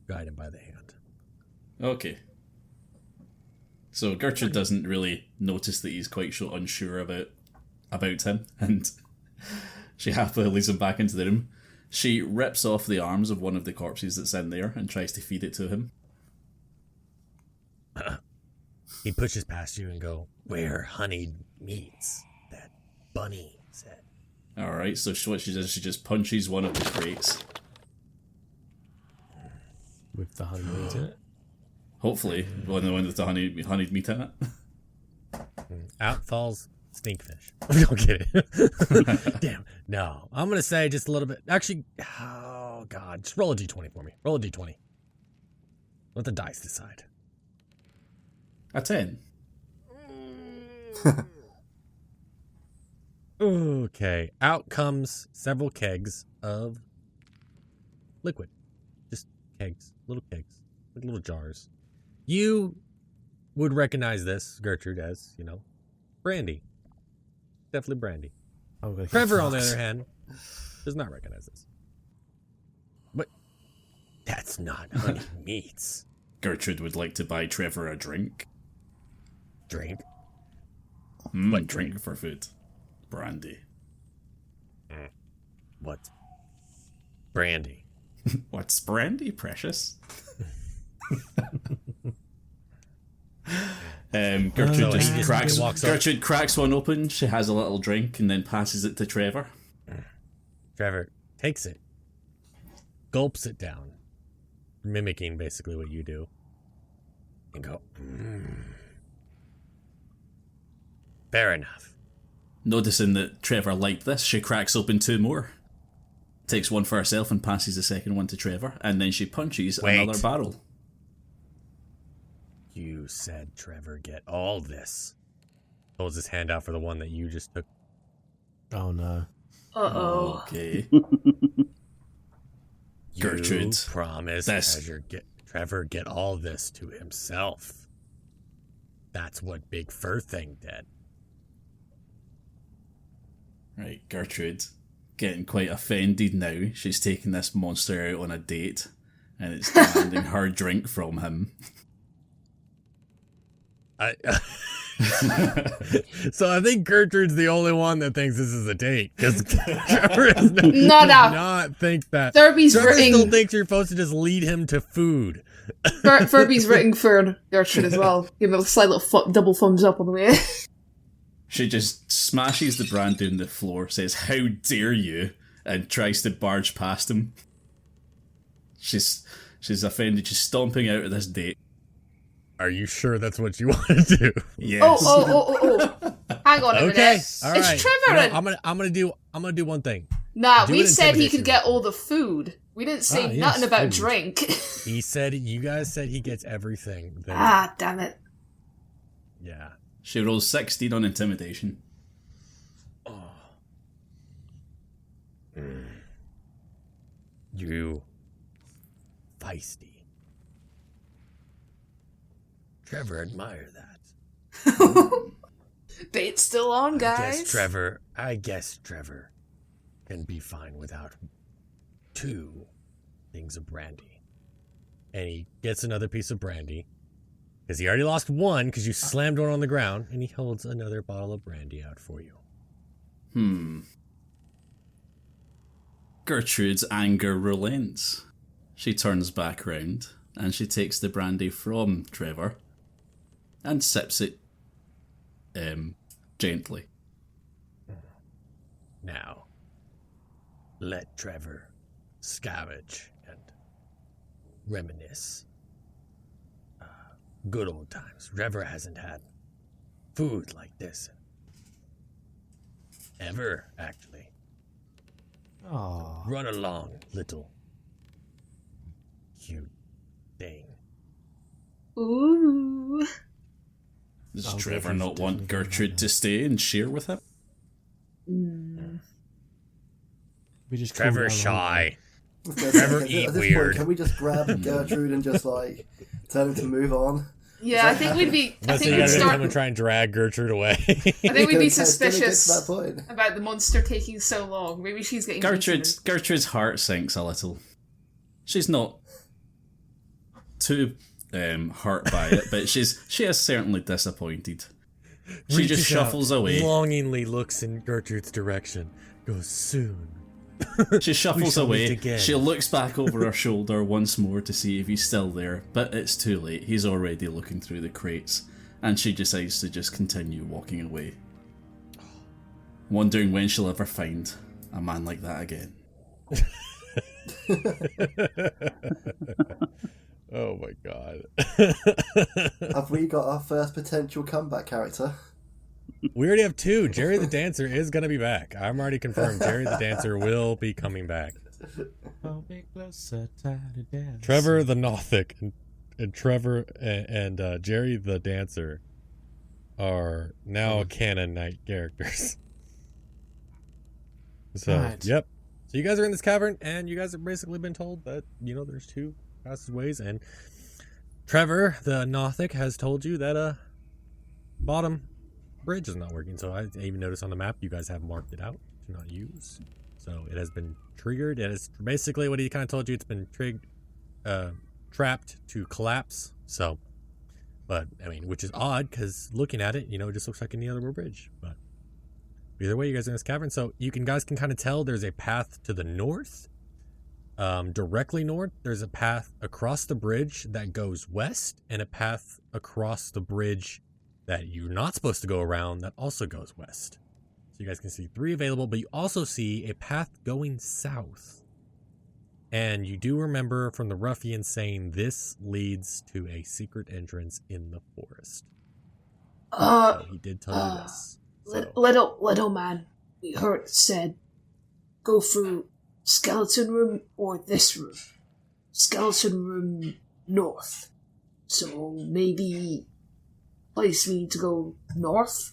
guide him by the hand.
Okay. So Gertrude doesn't really notice that he's quite so unsure about him, and she happily leads him back into the room. She rips off the arms of one of the corpses that's in there and tries to feed it to him.
He pushes past you and go, where honey meets, that bunny said.
Alright, so what she does, she just punches one of the crates.
with the honey meat in it.
Hopefully, one with the honeyed meat in it.
Out falls stinkfish. Don't get it. Damn. No. I'm going to say just a little bit. Actually, oh, God. Just roll a d20 for me. Roll a d20. Let the dice decide.
A 10.
Okay. Out comes several kegs of liquid. Just kegs. Little kegs. Like little jars. You would recognize this, Gertrude, as, brandy. Definitely brandy.
I'm gonna
Trevor, on the other hand, does not recognize this. But that's not honey meats.
Gertrude would like to buy Trevor a drink.
Drink.
What drink for food? Brandy.
What? Brandy.
What's brandy, precious? Gertrude
So
just
he
cracks.
walks up.
Gertrude cracks one open. She has a little drink and then passes it to Trevor.
Trevor takes it, gulps it down, mimicking basically what you do, and go, Fair enough.
Noticing that Trevor liked this, she cracks open two more. takes one for herself and passes the second one to Trevor, and then she punches another barrel.
You said Trevor get all this. Holds his hand out for the one that you just took.
Oh no.
Uh-oh.
Okay.
You
Gertrude.
promised Trevor get all this to himself. That's what Big Fur Thing did.
Right, Gertrude, getting quite offended now. She's taking this monster out on a date, and it's demanding her drink from him.
So I think Gertrude's the only one that thinks this is a date, because Trevor does
No.
not think that.
Furby's
Trevor
written.
still thinks you're supposed to just lead him to food.
Furby's written for Gertrude as well. Give him a slight little double thumbs up on the way.
She just smashes the brandy on the floor, says, "How dare you?" and tries to barge past him. She's offended. She's stomping out of this date.
Are you sure that's what you want to do?
Yes.
Oh. Hang on a minute.
Okay, all right.
It's Trevor.
You know, I'm gonna do one thing.
Nah,
do
we
an
said he
intimidation
could get
roll.
all the food. We didn't say
yes,
nothing about
food.
drink.
You guys said he gets everything. Then,
Ah, damn it.
yeah.
She rolls 16 on intimidation.
You feisty. Trevor admire that.
Bait's still on, guys.
I guess Trevor can be fine without 2 things of brandy. And he gets another piece of brandy. Because he already lost 1 because you slammed one on the ground. And he holds another bottle of brandy out for you.
Gertrude's anger relents. She turns back round and she takes the brandy from Trevor and sips it gently.
Now, let Trevor scavenge and reminisce. Good old times. Trevor hasn't had food like this ever, actually.
Oh.
Run along, little cute thing.
Ooh.
Does
Oh,
Trevor
Gertrude's
not want
definitely
Gertrude
gonna
to stay and share with him?
We just
Trevor
called down
shy.
Trevor
eat
at this
weird.
Point, can we just grab Gertrude and just like tell him to move on?
Yeah, I think we'd be. I
So
think
you
we'd
guys are gonna come
start.
and try and drag Gertrude away.
I think we'd be
It's gonna get to
suspicious
that point.
about the monster taking so long. Maybe she's getting eaten.
Gertrude's heart sinks a little. She's not too hurt by it, but she is certainly disappointed. She just
Reaches
shuffles
out,
away.
longingly looks in Gertrude's direction. Goes soon.
She shuffles
shall meet
away.
again.
She looks back over her shoulder once more to see if he's still there, but it's too late. He's already looking through the crates, and she decides to just continue walking away, wondering when she'll ever find a man like that again.
Oh my god.
Have we got our first potential comeback character?
We already have 2. Jerry the Dancer is going to be back. I'm already confirmed. Jerry the Dancer will be coming back. Trevor the Nothic and Trevor and Jerry the Dancer are now canon night characters. So,
Right.
yep. So you guys are in this cavern, and you guys have basically been told that, there's 2 passageways, and Trevor the Nothic has told you that bottom bridge is not working. So I even noticed on the map you guys have marked it out to not use. So it has been triggered. It is basically what he kind of told you. It's been trapped to collapse. So, but I mean, which is odd because looking at it, it just looks like any other bridge. But either way, you guys are in this cavern. So guys can kind of tell there's a path to the north. Directly north, there's a path across the bridge that goes west, and a path across the bridge that you're not supposed to go around that also goes west. So you guys can see 3 available, but you also see a path going south. And you do remember from the ruffian saying this leads to a secret entrance in the forest. So he did tell you this. So,
Little man, we heard said, go through skeleton room or this room? Skeleton room north. So maybe place me to go north?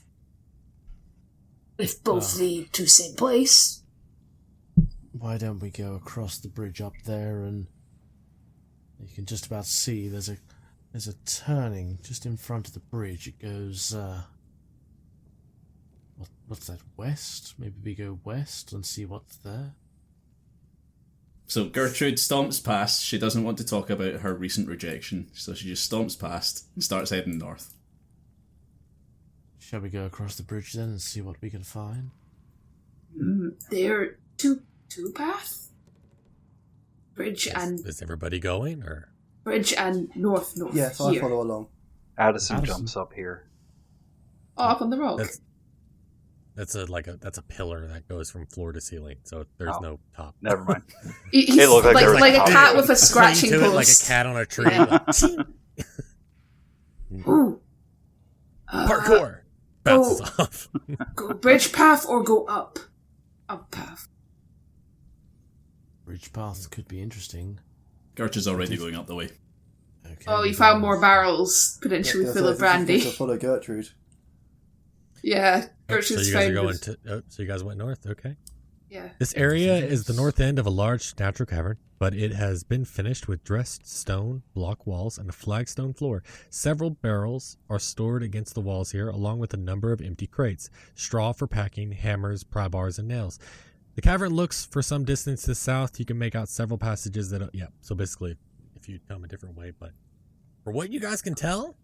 If both lead to same place.
Why don't we go across the bridge up there, and you can just about see there's a turning just in front of the bridge. It goes what's that, west? Maybe we go west and see what's there.
So Gertrude stomps past. She doesn't want to talk about her recent rejection, so she just stomps past and starts heading north.
Shall we go across the bridge then and see what we can find?
There are two paths? Bridge and...
Is everybody going, or?
Bridge and north
Yeah, so
here.
I follow along.
Addison jumps up here.
Oh, up on the rock.
That's a pillar that goes from floor to ceiling, so there's no top.
Never mind.
He's
It looked like there was
like
a
a cat with a scratching
Cling to it like a
post.
cat on a tree.
Yeah.
Ooh.
Parkour bounces off.
Go bridge path or go up? Up path.
Bridge path could be interesting.
Gertrude's already going up the way.
Okay.
Oh, you found more barrels, potentially full of brandy.
So follow Gertrude.
Yeah,
So
Gertrude's
you guys are
found
going
it.
to. So you guys went north. Okay.
Yeah.
This area is the north end of a large natural cavern, but it has been finished with dressed stone, block walls, and a flagstone floor. Several barrels are stored against the walls here, along with a number of empty crates, straw for packing, hammers, pry bars, and nails. The cavern looks for some distance to the south. You can make out several passages that... Yeah, so basically, if you come a different way, but... For what you guys can tell,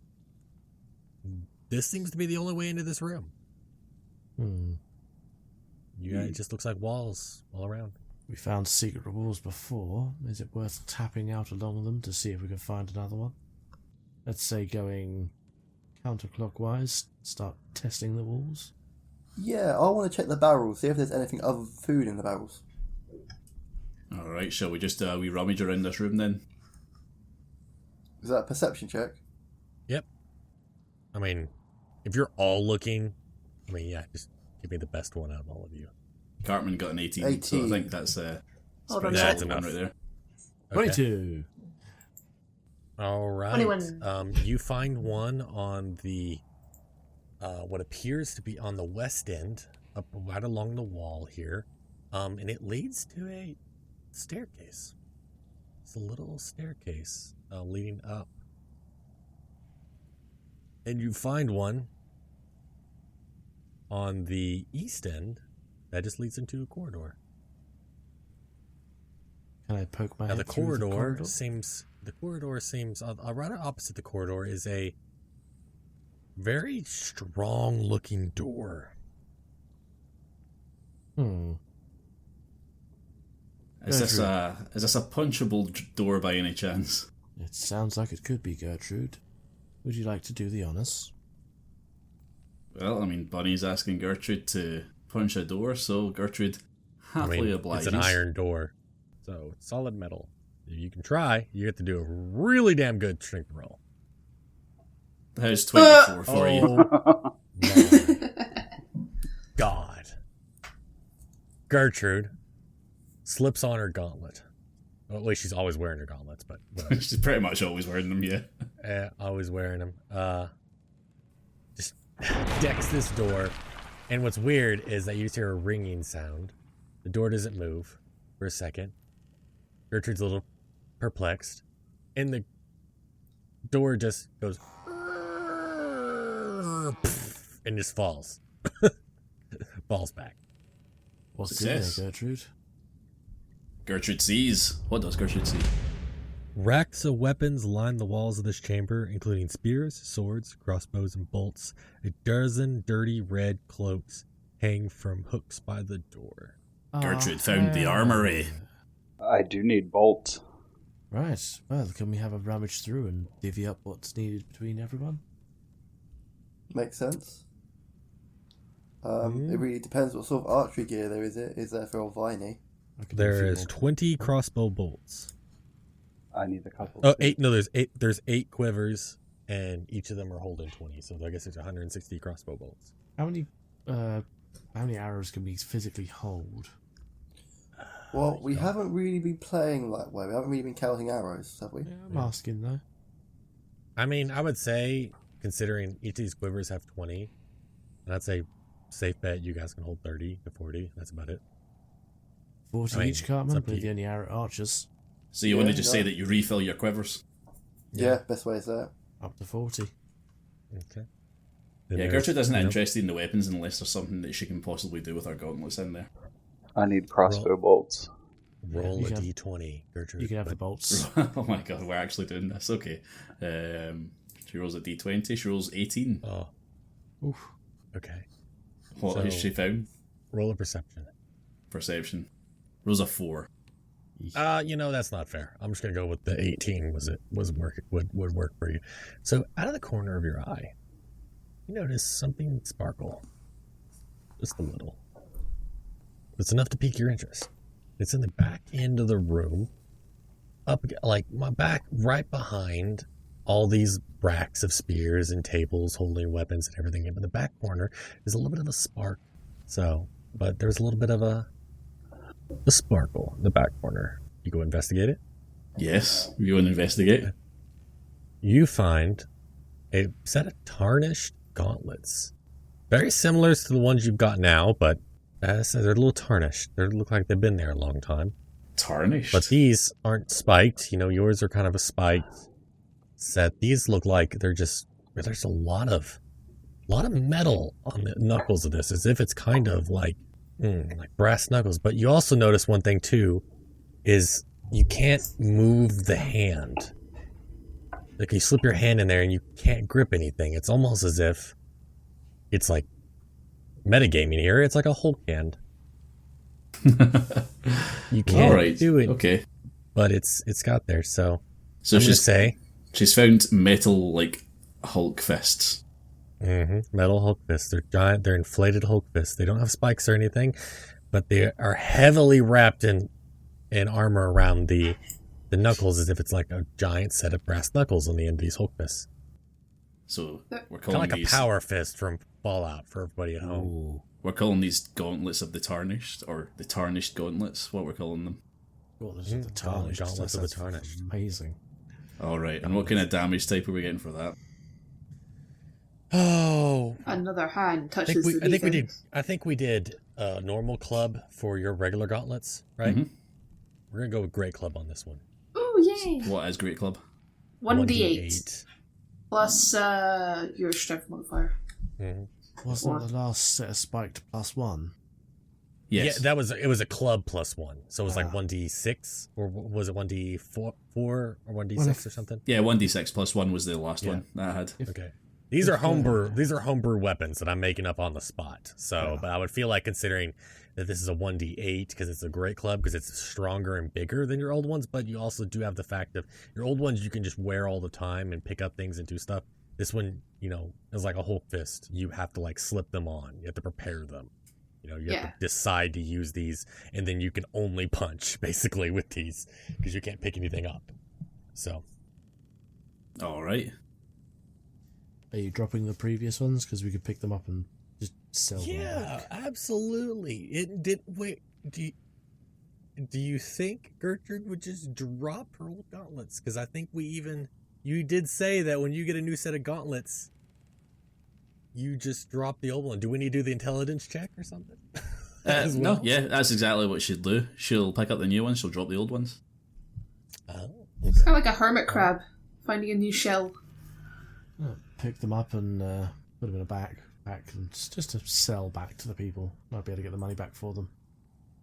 this seems to be the only way into this room. Yeah, it just looks like walls all around.
We found secret walls before. Is it worth tapping out along them to see if we can find another one? Let's say going counterclockwise, start testing the walls.
Yeah, I want to check the barrels, see if there's anything other than food in the barrels.
Alright, shall we just we rummage around this room then?
Is that a perception check?
Yep. I mean, if you're all looking, yeah, just give me the best one out of all of you.
Cartman got an 18,
18.
so I think that's
Oh,
pretty
that's
solid one
enough.
right there.
Okay.
22.
All right.
21.
You find one on the what appears to be on the west end, up right along the wall here, and it leads to a staircase. It's a little staircase leading up, and you find one on the east end that just leads into a corridor.
Can I poke my
Now
head
the
through
corridor seems right opposite the corridor is a very strong looking door.
Is this a punchable door by any chance?
It sounds like it could be, Gertrude. Would you like to do the honors?
Well, I mean, Bunny's asking Gertrude to punch a door, so Gertrude happily obliges.
It's an iron door, so it's solid metal. You can try. You have to do a really damn good strength roll.
How's 24 for you?
Oh, my God. Gertrude slips on her gauntlet. Well, at least she's always wearing her gauntlets, but whatever.
She's pretty much always wearing them, yeah.
Always wearing them. Just decks this door. And what's weird is that you just hear a ringing sound. The door doesn't move for a second. Gertrude's a little perplexed. And the door just goes... and just falls. Falls back.
What's
Success.
in there, Gertrude?
Gertrude sees. What does Gertrude see?
Racks of weapons line the walls of this chamber, including spears, swords, crossbows, and bolts. A dozen dirty red cloaks hang from hooks by the door.
Gertrude found the armory.
I do need bolts.
Right. Well, can we have a rummage through and divvy up what's needed between everyone?
Makes sense. It really depends what sort of archery gear there is there for old Viney.
There is 20 crossbow bolts.
I need a couple.
Oh, 8. No, there's 8 quivers, and each of them are holding 20. So I guess there's 160 crossbow bolts.
How many arrows can we physically hold?
Well, we haven't really been playing that way. We haven't really been counting arrows, have we?
Yeah, I'm asking though.
I mean, I would say, considering each of these quivers have 20, and I'd say safe bet you guys can hold 30 to 40. That's about it.
40
I mean,
each, can't
it's up
remember
to
the only arrow archers.
So you want to just say that you refill your quivers?
Yeah, best way to say it.
Up to 40.
Okay.
Yeah, Gertrude isn't interested in the weapons unless there's something that she can possibly do with her gauntlets in there.
I need crossbow bolts.
Roll
You
a
can-
d20, Gertrude.
You can have the bolts.
Oh my god, we're actually doing this. Okay. She rolls a d20. She rolls 18.
Oh,
Oof.
okay.
What has
So-
she found?
Roll a perception.
Perception. Rolls a 4.
That's not fair. I'm just gonna go with the 18. Would work for you. So out of the corner of your eye, you notice something sparkle, just a little. It's enough to pique your interest. It's in the back end of the room, up like my back, right behind all these racks of spears and tables holding weapons and everything. In the back corner is a little bit of a spark. But there's a little bit of a sparkle in the back corner. You go investigate it.
Yes, you go and investigate.
You find a set of tarnished gauntlets, very similar to the ones you've got now, but they're a little tarnished. They look like they've been there a long time.
Tarnished?
But these aren't spiked. Yours are kind of a spiked set. These look like there's a lot of metal on the knuckles of this, as if it's kind of like brass knuckles. But you also notice one thing too, is you can't move the hand. Like you slip your hand in there and you can't grip anything. It's almost as if it's like metagaming here. It's like a Hulk hand. You can't do it.
Okay.
But it's got there. So
So
I'm gonna say
she's found metal like Hulk fists.
Metal Hulk fists. They're giant. They're inflated Hulk fists. They don't have spikes or anything, but they are heavily wrapped in armor around the knuckles, as if it's like a giant set of brass knuckles on the end of these Hulk fists.
So we're
Kind
calling
of like
these
a power fist from Fallout for everybody at home.
we're calling these gauntlets of the tarnished, or the tarnished gauntlets. What we're calling them.
Gauntlets of the tarnished.
Gauntlets of the
That's
tarnished.
Amazing.
All right, and what kind of damage type are we getting for that?
Oh,
Another hand
I
touches
think
the
we
beacon.
did. I think we did normal club for your regular gauntlets, right?
Mhm.
We're gonna go with great club on this one.
Ooh, yay!
What is Great Club?
1d8 plus your strength modifier.
Mhm.
Wasn't the last set of spiked +1?
Yes.
Yeah, it was a club +1, so it was like 1d6, or was it 1d4 or 1d6 or something?
Yeah, 1d6 plus 1 was the last
Yeah.
one that I had.
Okay. These are homebrew weapons that I'm making up on the spot. So, but I would feel like, considering that this is a 1d8 because it's a great club, because it's stronger and bigger than your old ones, but you also do have the fact of your old ones you can just wear all the time and pick up things and do stuff. This one, is like a Hulk fist. You have to like slip them on. You have to prepare them. You have to decide to use these, and then you can only punch basically with these because you can't pick anything up. So,
All right.
Are you dropping the previous ones? Because we could pick them up and just sell them.
yeah, absolutely. Wait, do you think Gertrude would just drop her old gauntlets? Because I think you did say that when you get a new set of gauntlets, you just drop the old one. Do we need to do the intelligence check or something? As well?
No, yeah, that's exactly what she'll do. She'll pick up the new ones, she'll drop the old ones.
Oh,
It's kind of like a hermit crab finding a new shell.
Pick them up and put them in a back, and just to sell back to the people. Might be able to get the money back for them.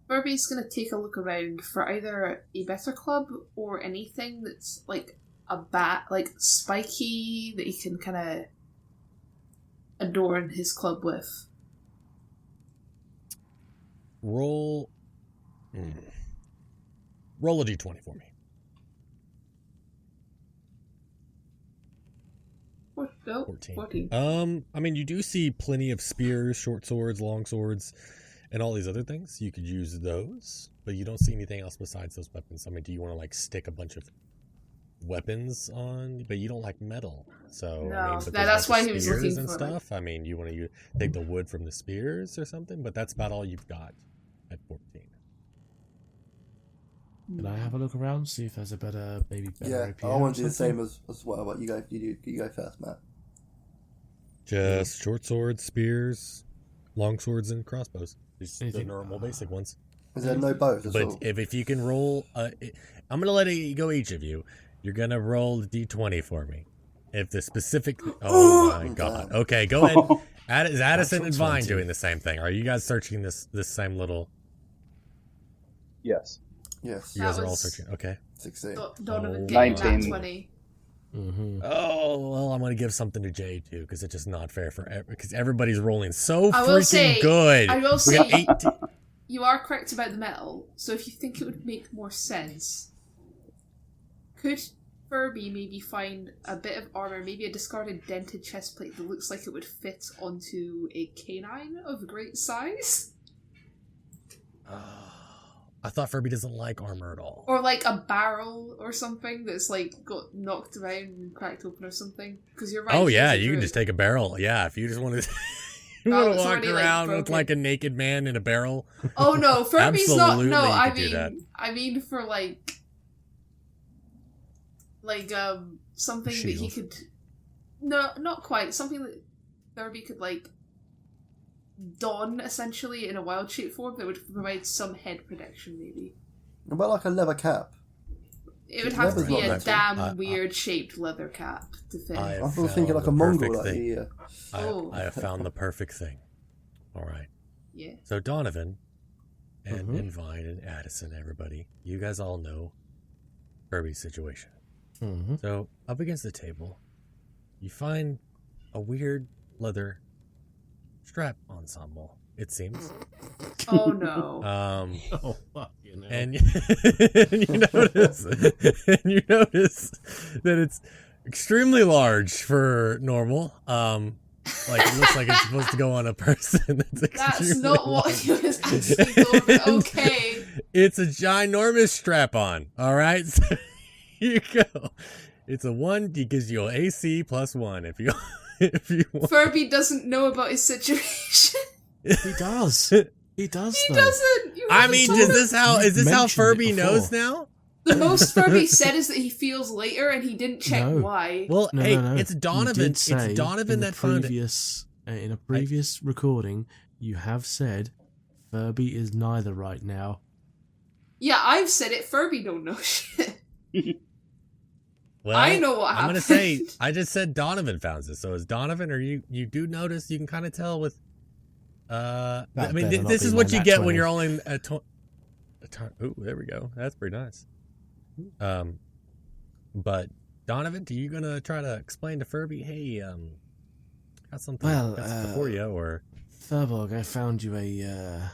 Burby's going to take a look around for either a better club or anything that's like like spiky, that he can kind of adorn his club with.
Roll a d20 for me.
14.
I mean, you do see plenty of spears, short swords, long swords, and all these other things. You could use those, but you don't see anything else besides those weapons. I mean, do you want to like stick a bunch of weapons on? But you don't like metal, so
No,
I mean, but
that's
there's
why
like
he was
spears
looking
and
for,
stuff. I mean, you want to take the wood from the spears or something, but that's about all you've got at 14.
Can I have a look around, see if there's a better
Yeah,
rapier
I
or
want to do the
something?
same as well, but you go first, Matt.
Just short swords, spears, long swords, and crossbows. Just the
Anything?
normal basic ones.
Is there no bows at
But
all?
if you can roll, I'm gonna let it go each of you. You're gonna roll the d20 for me. If the specific, oh my god. Okay, go ahead. Is Addison and Vine
20.
doing the same thing? Are you guys searching this same little?
Yes.
Yes,
You guys
That
are all
was-
searching. Okay.
16.
Donovan
Oh,
getting that
19.
20.
Mm-hmm.
Oh well, I'm gonna give something to Jay too because it's just not fair for because everybody's rolling so
I will
freaking
say-
good.
I will
We
say-
got 18.
You are correct about the metal, so if you think it would make more sense, could Furby maybe find a bit of armor, maybe a discarded dented chestplate that looks like it would fit onto a canine of great size?
I thought Furby doesn't like armor at all.
Or like a barrel or something that's like got knocked around and cracked open or something? Because you're right.
Oh
he
yeah,
is a
you can
druid.
just take a barrel. Yeah, if you just want to. You
Oh,
want
it's
to walk
already, like,
around with
broken.
like a naked man in a barrel?
Oh no, Furby's not.
Absolutely
No,
you
I
could do that.
mean for like something that he
Shield.
could. No, not quite. Something that Furby could like don essentially in a wild shape form that would provide some head protection. Maybe
What about like a leather cap?
it would have to
Leather's
be
not
a
metal.
damn weird shaped leather cap to fit.
I
I
have
was
found
thinking like
the
a mongrel,
perfect
like
thing.
the.
Oh.
I have found the perfect thing. All right.
Yeah.
So Donovan and,
Mhm.
and Vine and Addison, everybody, you guys all know Furby's situation.
Mm-hmm.
So up against the table, you find a weird leather strap ensemble. It seems.
Oh no.
Oh, fuck, you know.
And you notice that it's extremely large for normal. Like it looks like it's supposed to go on a person. That's
That's
extremely
not
large.
what he was actually going for.
And
Okay.
It's a ginormous strap-on. All right, so here you go. It's a one. It gives you an AC +1 if you want.
Furby doesn't know about his situation.
He does. He does.
He
though.
doesn't. You
I
haven't
mean,
told
is
him.
this how
Mentioned it
Furby
before.
knows now?
The most Furby said is that he feels later and he didn't check
No.
why.
Well,
No,
hey,
no, no.
it's
You
Donovan.
did
It's
say
Donovan
in the
that found it.
previous, in a previous recording, you have said Furby is neither right now.
Yeah, I've said it. Furby don't know shit.
Well,
I know what
I'm gonna
happened.
say I just said Donovan found this. So is Donovan, or you do notice? You can kind of tell with. I mean,
better not
this
be
is what
my
you
nat
get when
20.
you're only Ooh, there we go. That's pretty nice. But Donovan, are you gonna try to explain to Furby? Hey, got something
Well,
for you, or
Furborg, I found you a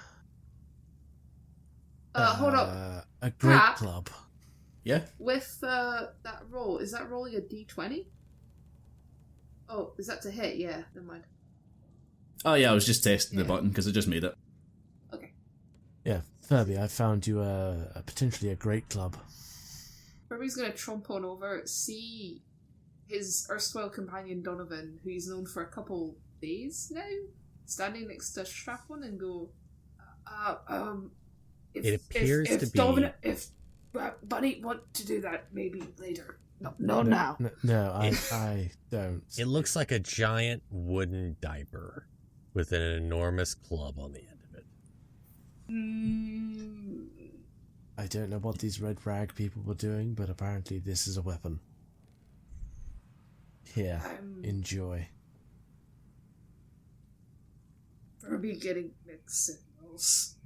Hold up.
a great
Pat?
club.
Yeah.
With that roll, is that rolling a d20? Oh, is that to hit? Yeah, never mind.
Oh yeah, I was just testing the
Yeah.
button because I just made it.
Yeah, Furby, I found you a potentially a great club.
Furby's gonna tromp on over, see his erstwhile companion Donovan, who he's known for a couple days now, standing next to Strapon and go,
It appears
if
to be-
Donovan, if Bunny want to do that, maybe later. No, now.
No, I don't.
it looks like a giant wooden diaper with an enormous club on the end of it.
I don't know what these red rag people were doing, but apparently this is a weapon. Here, enjoy.
Furby getting mixed signals.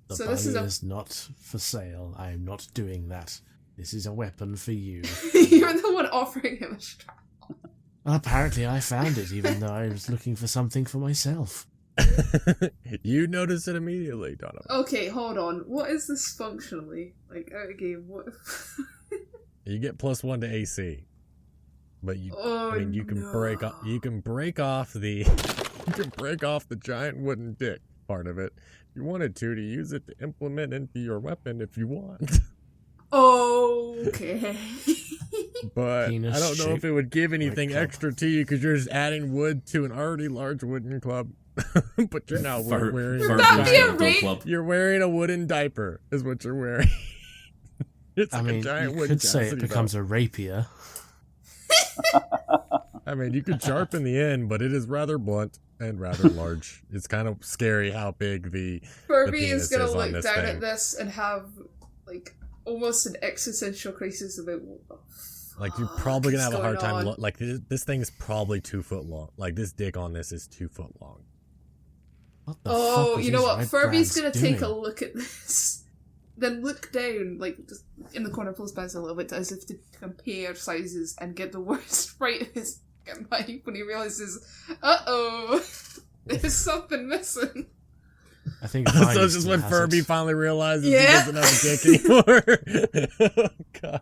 The
So
bunny
this is
is not for sale. I am not doing that. This is a weapon for you.
You're the one offering him a strap.
Apparently I found it, even though I was looking for something for myself.
You notice it immediately, Donovan.
Okay, hold on. What is this functionally? Like, out of game, what?
You get +1 to AC, but you.
Oh,
I mean, you can
no.
break off. You can break off the. You can break off the giant wooden dick part of it. If you wanted to use it to implement into your weapon if you want.
Okay.
But
Penis
I don't know if
shaped
it would give anything
club.
extra to you because you're just adding wood to an already large wooden club. But you're now wearing.
Would that be a
Dildo
rape?
club.
You're wearing a wooden diaper, is what you're wearing. It's
I
like a
mean,
giant
you
wooden
could say it
chastity
becomes
belt.
a rapier.
I mean, you could sharpen the end, but it is rather blunt and rather large. It's kind of scary how big the
Furby
penis
is gonna
is on
look
this
down
thing.
at this and have like almost an existential crisis about what the
Like, you're probably gonna
is
have a hard
going
time.
on.
Like, this thing is probably 2 foot long. Like, this dick on this is 2 foot long.
What the
Oh,
fuck was
you know
these
what?
red
Furby's
brands
gonna take a
doing?
look at this, then look down, like just in the corner, pulls back a little bit as if to compare sizes and get the worst fright of his mind when he realizes, uh-oh, there's something missing.
I think
So
Viney
it's just
still
when
has
Furby
it.
finally realizes
Yeah.
he doesn't have a dick anymore. Oh, God.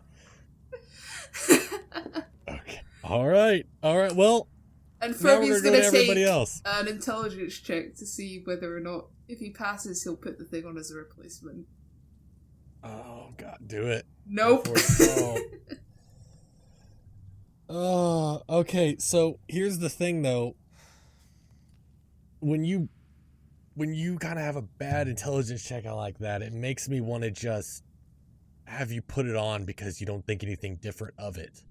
Okay. All right. Well,
And
now we're
Furby's
gonna go
gonna
to everybody
take
else.
an intelligence check to see whether or not, if he passes, he'll put the thing on as a replacement.
Oh, God, do it.
Nope.
Oh, okay. So here's the thing, though. When you kind of have a bad intelligence check out like that, it makes me want to just have you put it on because you don't think anything different of it.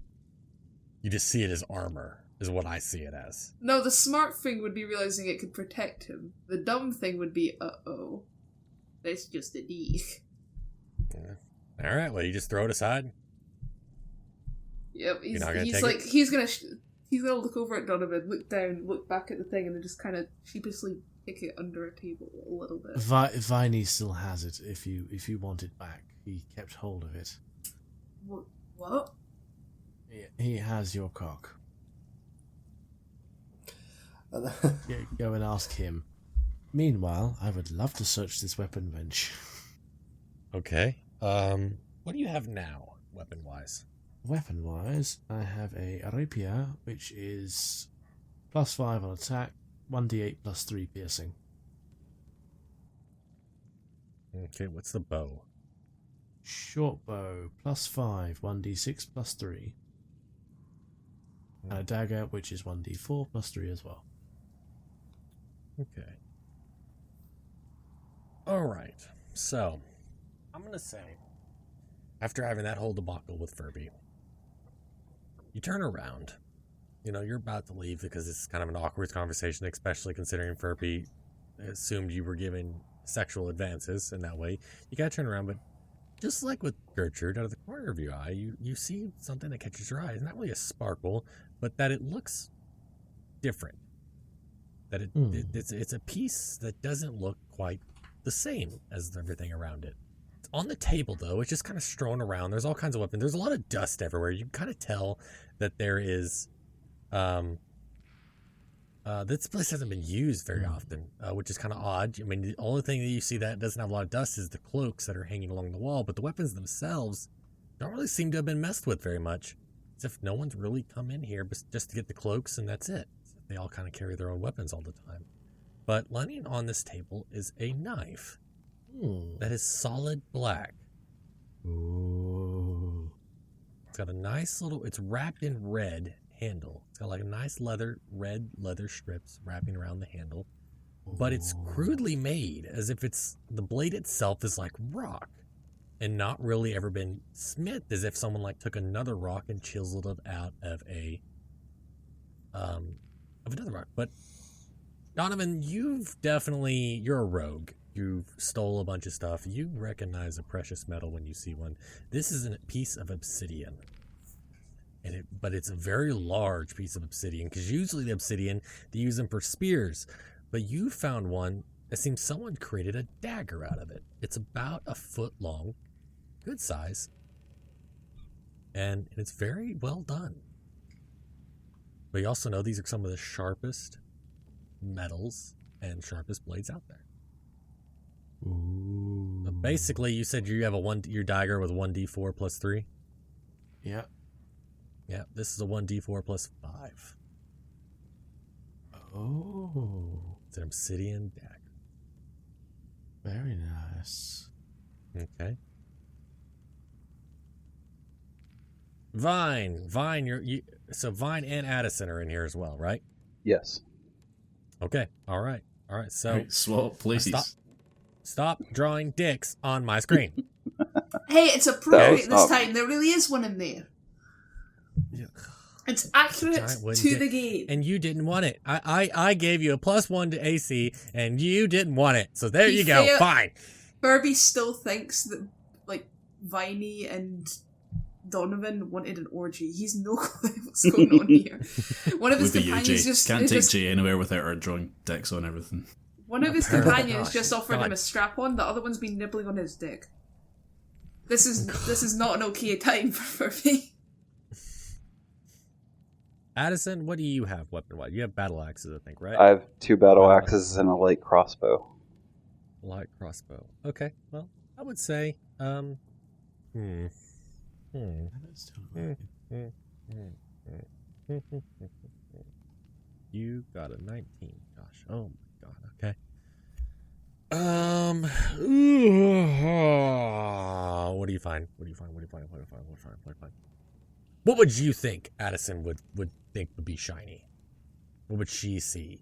You just see it as armor, is what I see it as.
No, the smart thing would be realizing it could protect him. The dumb thing would be, uh-oh, that's just a dick.
Yeah. All right. Well, you just throw it aside.
Yep,
You're not gonna
he's
take
like
it?
he's gonna look over at Donovan, look down, look back at the thing, and then just kind of sheepishly kick it under a table a little bit.
Viney still has it. If you want it back, he kept hold of it.
What?
He has your cock. Go and ask him. Meanwhile, I would love to search this weapon bench.
Okay. What do you have now, weapon-wise?
Weapon-wise, I have a rapier, which is +5 on attack, 1d8 +3 piercing.
Okay, what's the bow?
Short bow, +5, 1d6 +3. And a dagger, which is 1d4 +3 as well.
Okay. All right. So, I'm going to say, after having that whole debacle with Furby, you turn around. You know, you're about to leave because it's kind of an awkward conversation, especially considering Furby assumed you were giving sexual advances in that way. You got to turn around, but just like with Gertrude, out of the corner of your eye, you see something that catches your eye. It's not really a sparkle, but that it looks different. That it's a piece that doesn't look quite the same as everything around it. It's on the table, though. It's just kind of strewn around. There's all kinds of weapons. There's a lot of dust everywhere. You can kind of tell that there is... this place hasn't been used very often, which is kind of odd. I mean, the only thing that you see that doesn't have a lot of dust is the cloaks that are hanging along the wall, but the weapons themselves don't really seem to have been messed with very much. As if no one's really come in here just to get the cloaks, and that's it. They all kind of carry their own weapons all the time. But lying on this table is a knife that is solid black.
Ooh.
It's got a nice little, it's wrapped in red handle. It's got like a nice red leather strips wrapping around the handle. But it's crudely made, as if the blade itself is like rock and not really ever been smithed, as if someone like took another rock and chiseled it out of another rock. But Donovan, you're a rogue. You've stole a bunch of stuff. You recognize a precious metal when you see one. This is a piece of obsidian. But it's a very large piece of obsidian, because usually the obsidian, they use them for spears. But you found one that seems someone created a dagger out of it. It's about a foot long, good size, and it's very well done. But you also know these are some of the sharpest metals and sharpest blades out there.
Ooh.
So basically, you said you have your dagger with 1d4 plus 3?
Yeah.
Yeah, this is a 1d4 plus 5.
Oh.
It's an obsidian dagger.
Very nice.
Okay. Vine, so Vine and Addison are in here as well, right?
Yes.
Okay. All right. So
Right, swap places.
Stop drawing dicks on my screen.
Hey, it's appropriate
That was
this time. There really is one in there.
Yeah.
It's accurate
Giant wooden
to
dick.
the game.
And you didn't want it. I gave you a +1 to AC, and you didn't want it. So there
Be
you go.
fair-
Fine.
Furby still thinks that, like, Viney and Donovan wanted an orgy. He's no clue what's going on here. One of his
With the UJ.
companions just
Can't take
just-
Jay anywhere without her drawing dicks on everything.
one of his
Apparently.
companions just
Gosh,
offered him
God.
a strap on. The other one's been nibbling on his dick. This is not an okay time for Furby.
Addison, what do you have weapon-wise? You have battle axes, I think, right?
I have 2 battle axes and a light crossbow.
Light crossbow. Okay, well, I would say, You got a 19, Josh. Oh my god, okay. What do you find? What would you think Addison would think would be shiny? What would she see?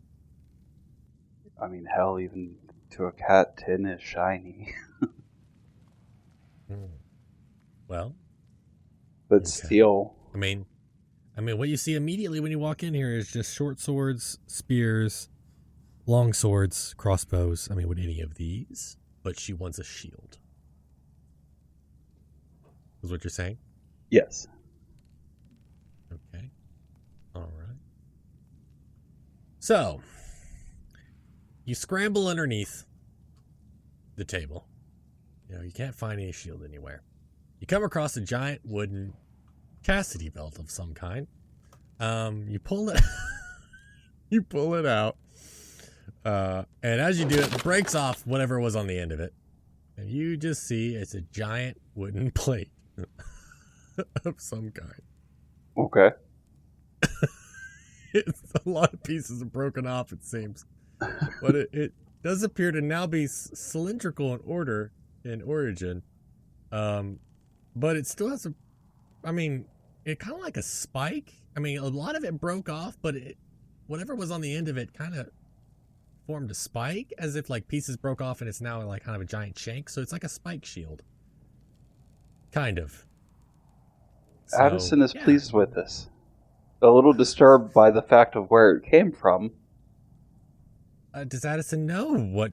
I mean, hell, even to a cat, tin is shiny.
Well,
But
Okay.
steel,
I mean, what you see immediately when you walk in here is just short swords, spears, long swords, crossbows. I mean, would any of these? But she wants a shield. Is what you're saying?
yes.
Okay. All right. So, you scramble underneath the table. You know, you can't find any shield anywhere. You come across a giant wooden chastity belt of some kind. You pull it you pull it out. And as you do it, it breaks off whatever was on the end of it. And you just see it's a giant wooden plate of some kind.
Okay.
It's a lot of pieces are broken off, it seems. But it does appear to now be cylindrical in origin. But it still has it kind of like a spike. I mean, a lot of it broke off, but whatever was on the end of it kind of formed a spike, as if like pieces broke off and it's now like kind of a giant shank. So it's like a spike shield. Kind of. So,
Addison is
yeah.
pleased with this. A little disturbed by the fact of where it came from.
Does Addison know what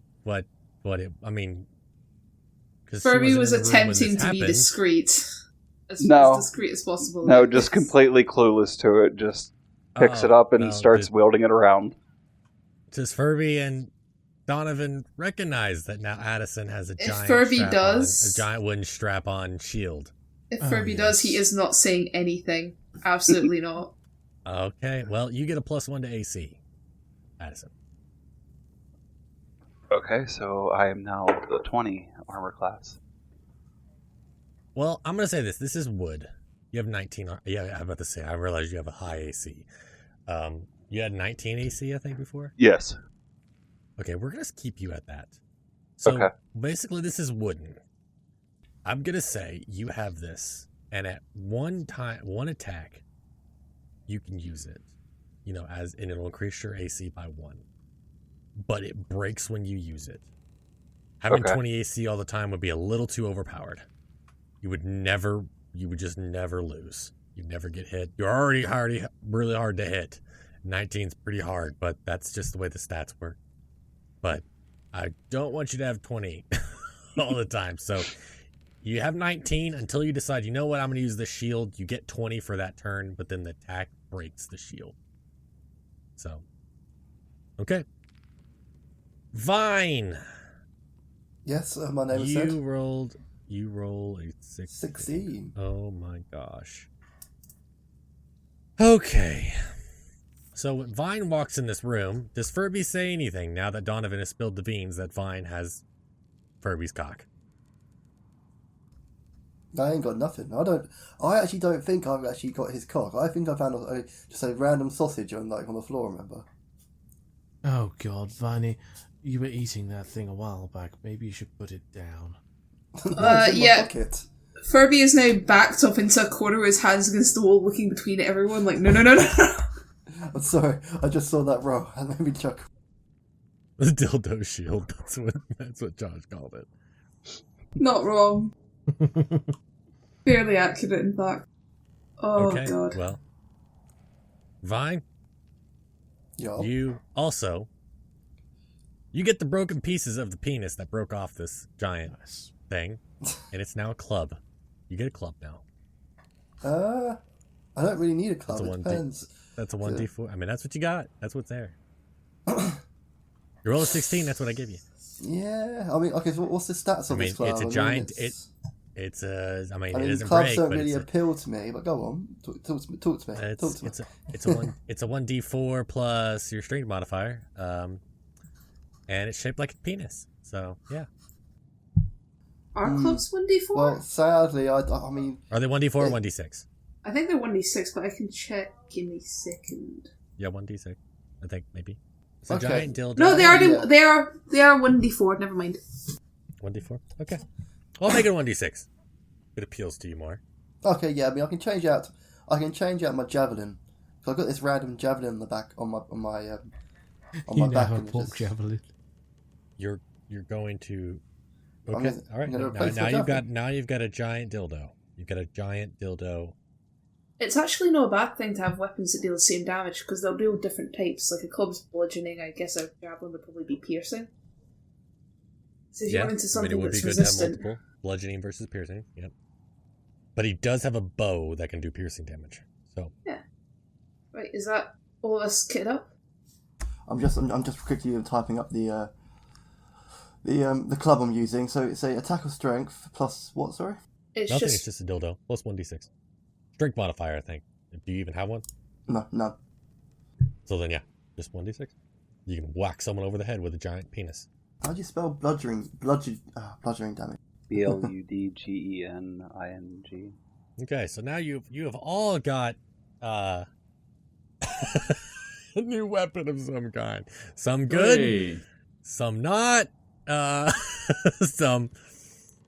it? I mean, 'cause she
Furby
wasn't
was
in the room when
attempting
this
to be
happened.
discreet. As
No.
discreet as possible.
No, just completely clueless to it. Just picks it
Oh,
up and
no,
starts wielding it around.
Does Furby and Donovan recognize that now Addison has a
If
giant
Furby
strap-on-
does-
a giant wooden strap-on shield?
If
Oh,
Furby does, he
yes.
is not saying anything. Absolutely not.
Okay, well, you get a +1 to AC, Addison.
Okay, so I am now the 20 armor class.
Well, I'm gonna say this. This is wood. You have 19. Yeah, I'm about to say. I realize you have a high AC. You had 19 AC, I think, before.
Yes.
Okay, we're gonna keep you at that. So
Okay.
basically, this is wooden. I'm gonna say you have this, and at one attack, you can use it. You know, and it'll increase your AC by 1. But it breaks when you use it. Having
Okay.
20 AC all the time would be a little too overpowered. You would just never lose. You'd never get hit. You're already really hard to hit. 19's pretty hard, but that's just the way the stats work. But I don't want you to have 20 all the time. So you have 19 until you decide, you know what, I'm going to use the shield. You get 20 for that turn, but then the attack breaks the shield. So, okay. Vine.
Yes, my name is
You
said.
roll a 16.
16.
Oh my gosh. Okay. So when Vine walks in this room, does Furby say anything now that Donovan has spilled the beans that Vine has Furby's cock?
I ain't got nothing. I actually don't think I've actually got his cock. I think I found just a random sausage on the floor, remember?
Oh god, Viney, you were eating that thing a while back. Maybe you should put it down.
It's in my
Yeah.
pocket.
Furby is now backed up into a corner with his hands against the wall, looking between everyone like, no.
I'm sorry, I just saw that row and made me chuckle.
The dildo shield. That's what Josh called it.
Not wrong. Fairly accurate, in fact. Oh,
Okay,
God.
well. Vine,
Yeah.
you get the broken pieces of the penis that broke off this giant thing, and it's now a club. You get a club now.
I don't really need a club.
That's a
It
1D.
depends.
That's a 1d4. I mean, that's what you got. That's what's there. You roll a 16, that's what I give you.
Yeah. I mean, okay. So what's the stats of this club?
It's a giant. It doesn't
clubs
break,
don't
but
really
it's
appeal to me. But go on, talk to me. Talk to me.
it's a 1d4 plus your strength modifier, and it's shaped like a penis. So yeah.
Are clubs 1d4?
Well, sadly, I mean,
Are they 1d4 or 1d6?
I think they're 1d6, but I can check. Give me a second.
Yeah, 1d6. I think maybe. It's a
Okay.
giant dildo.
No, they are.
Yeah.
They are 1d4. Never mind.
1d4. Okay. I'll make it 1d6. It appeals to you more.
okay, yeah. I mean, I can change out my javelin. So I've got this random javelin on the back on my back. And
pork
just-
javelin.
You're going to.
I'm
Okay.
gonna-
All right.
I'm gonna replace
Now
my
you've got a giant dildo. You've got a giant dildo.
It's actually no bad thing to have weapons that deal the same damage because they'll deal different types. Like a club's bludgeoning, I guess a javelin would probably be piercing. So if you went into something
it would
that's
be good to have
resistant,
multiple bludgeoning versus piercing. Yep. But he does have a bow that can do piercing damage. So
right? Is that all of us kitted up?
I'm just quickly typing up the club I'm using. So it's a attack of strength plus what? Sorry.
It's
nothing.
just
It's just a dildo plus 1d6. Strength modifier, I think. Do you even have one?
No, none.
So then, yeah, just 1d6. You can whack someone over the head with a giant penis.
How do you spell bludgeoning damage?
BLUDGENING.
Okay, so now you have all got a new weapon of some kind. Some good,
Hey.
some not. Some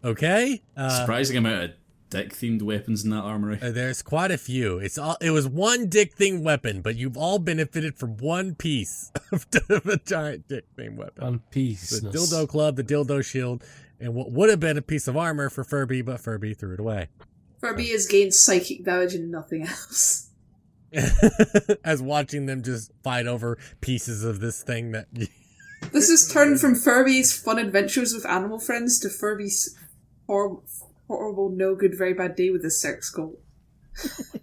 okay.
Surprising amount of dick-themed weapons in that armory.
There's quite a few. It was one dick themed weapon, but you've all benefited from one piece of a giant dick themed weapon.
One piece.
The dildo club, the dildo shield, and what would have been a piece of armor for Furby, but Furby threw it away.
Furby has gained psychic damage and nothing else.
As watching them just fight over pieces of this thing that.
This has turned from Furby's fun adventures with animal friends to Furby's horrible, no good, very bad day with his sex cult.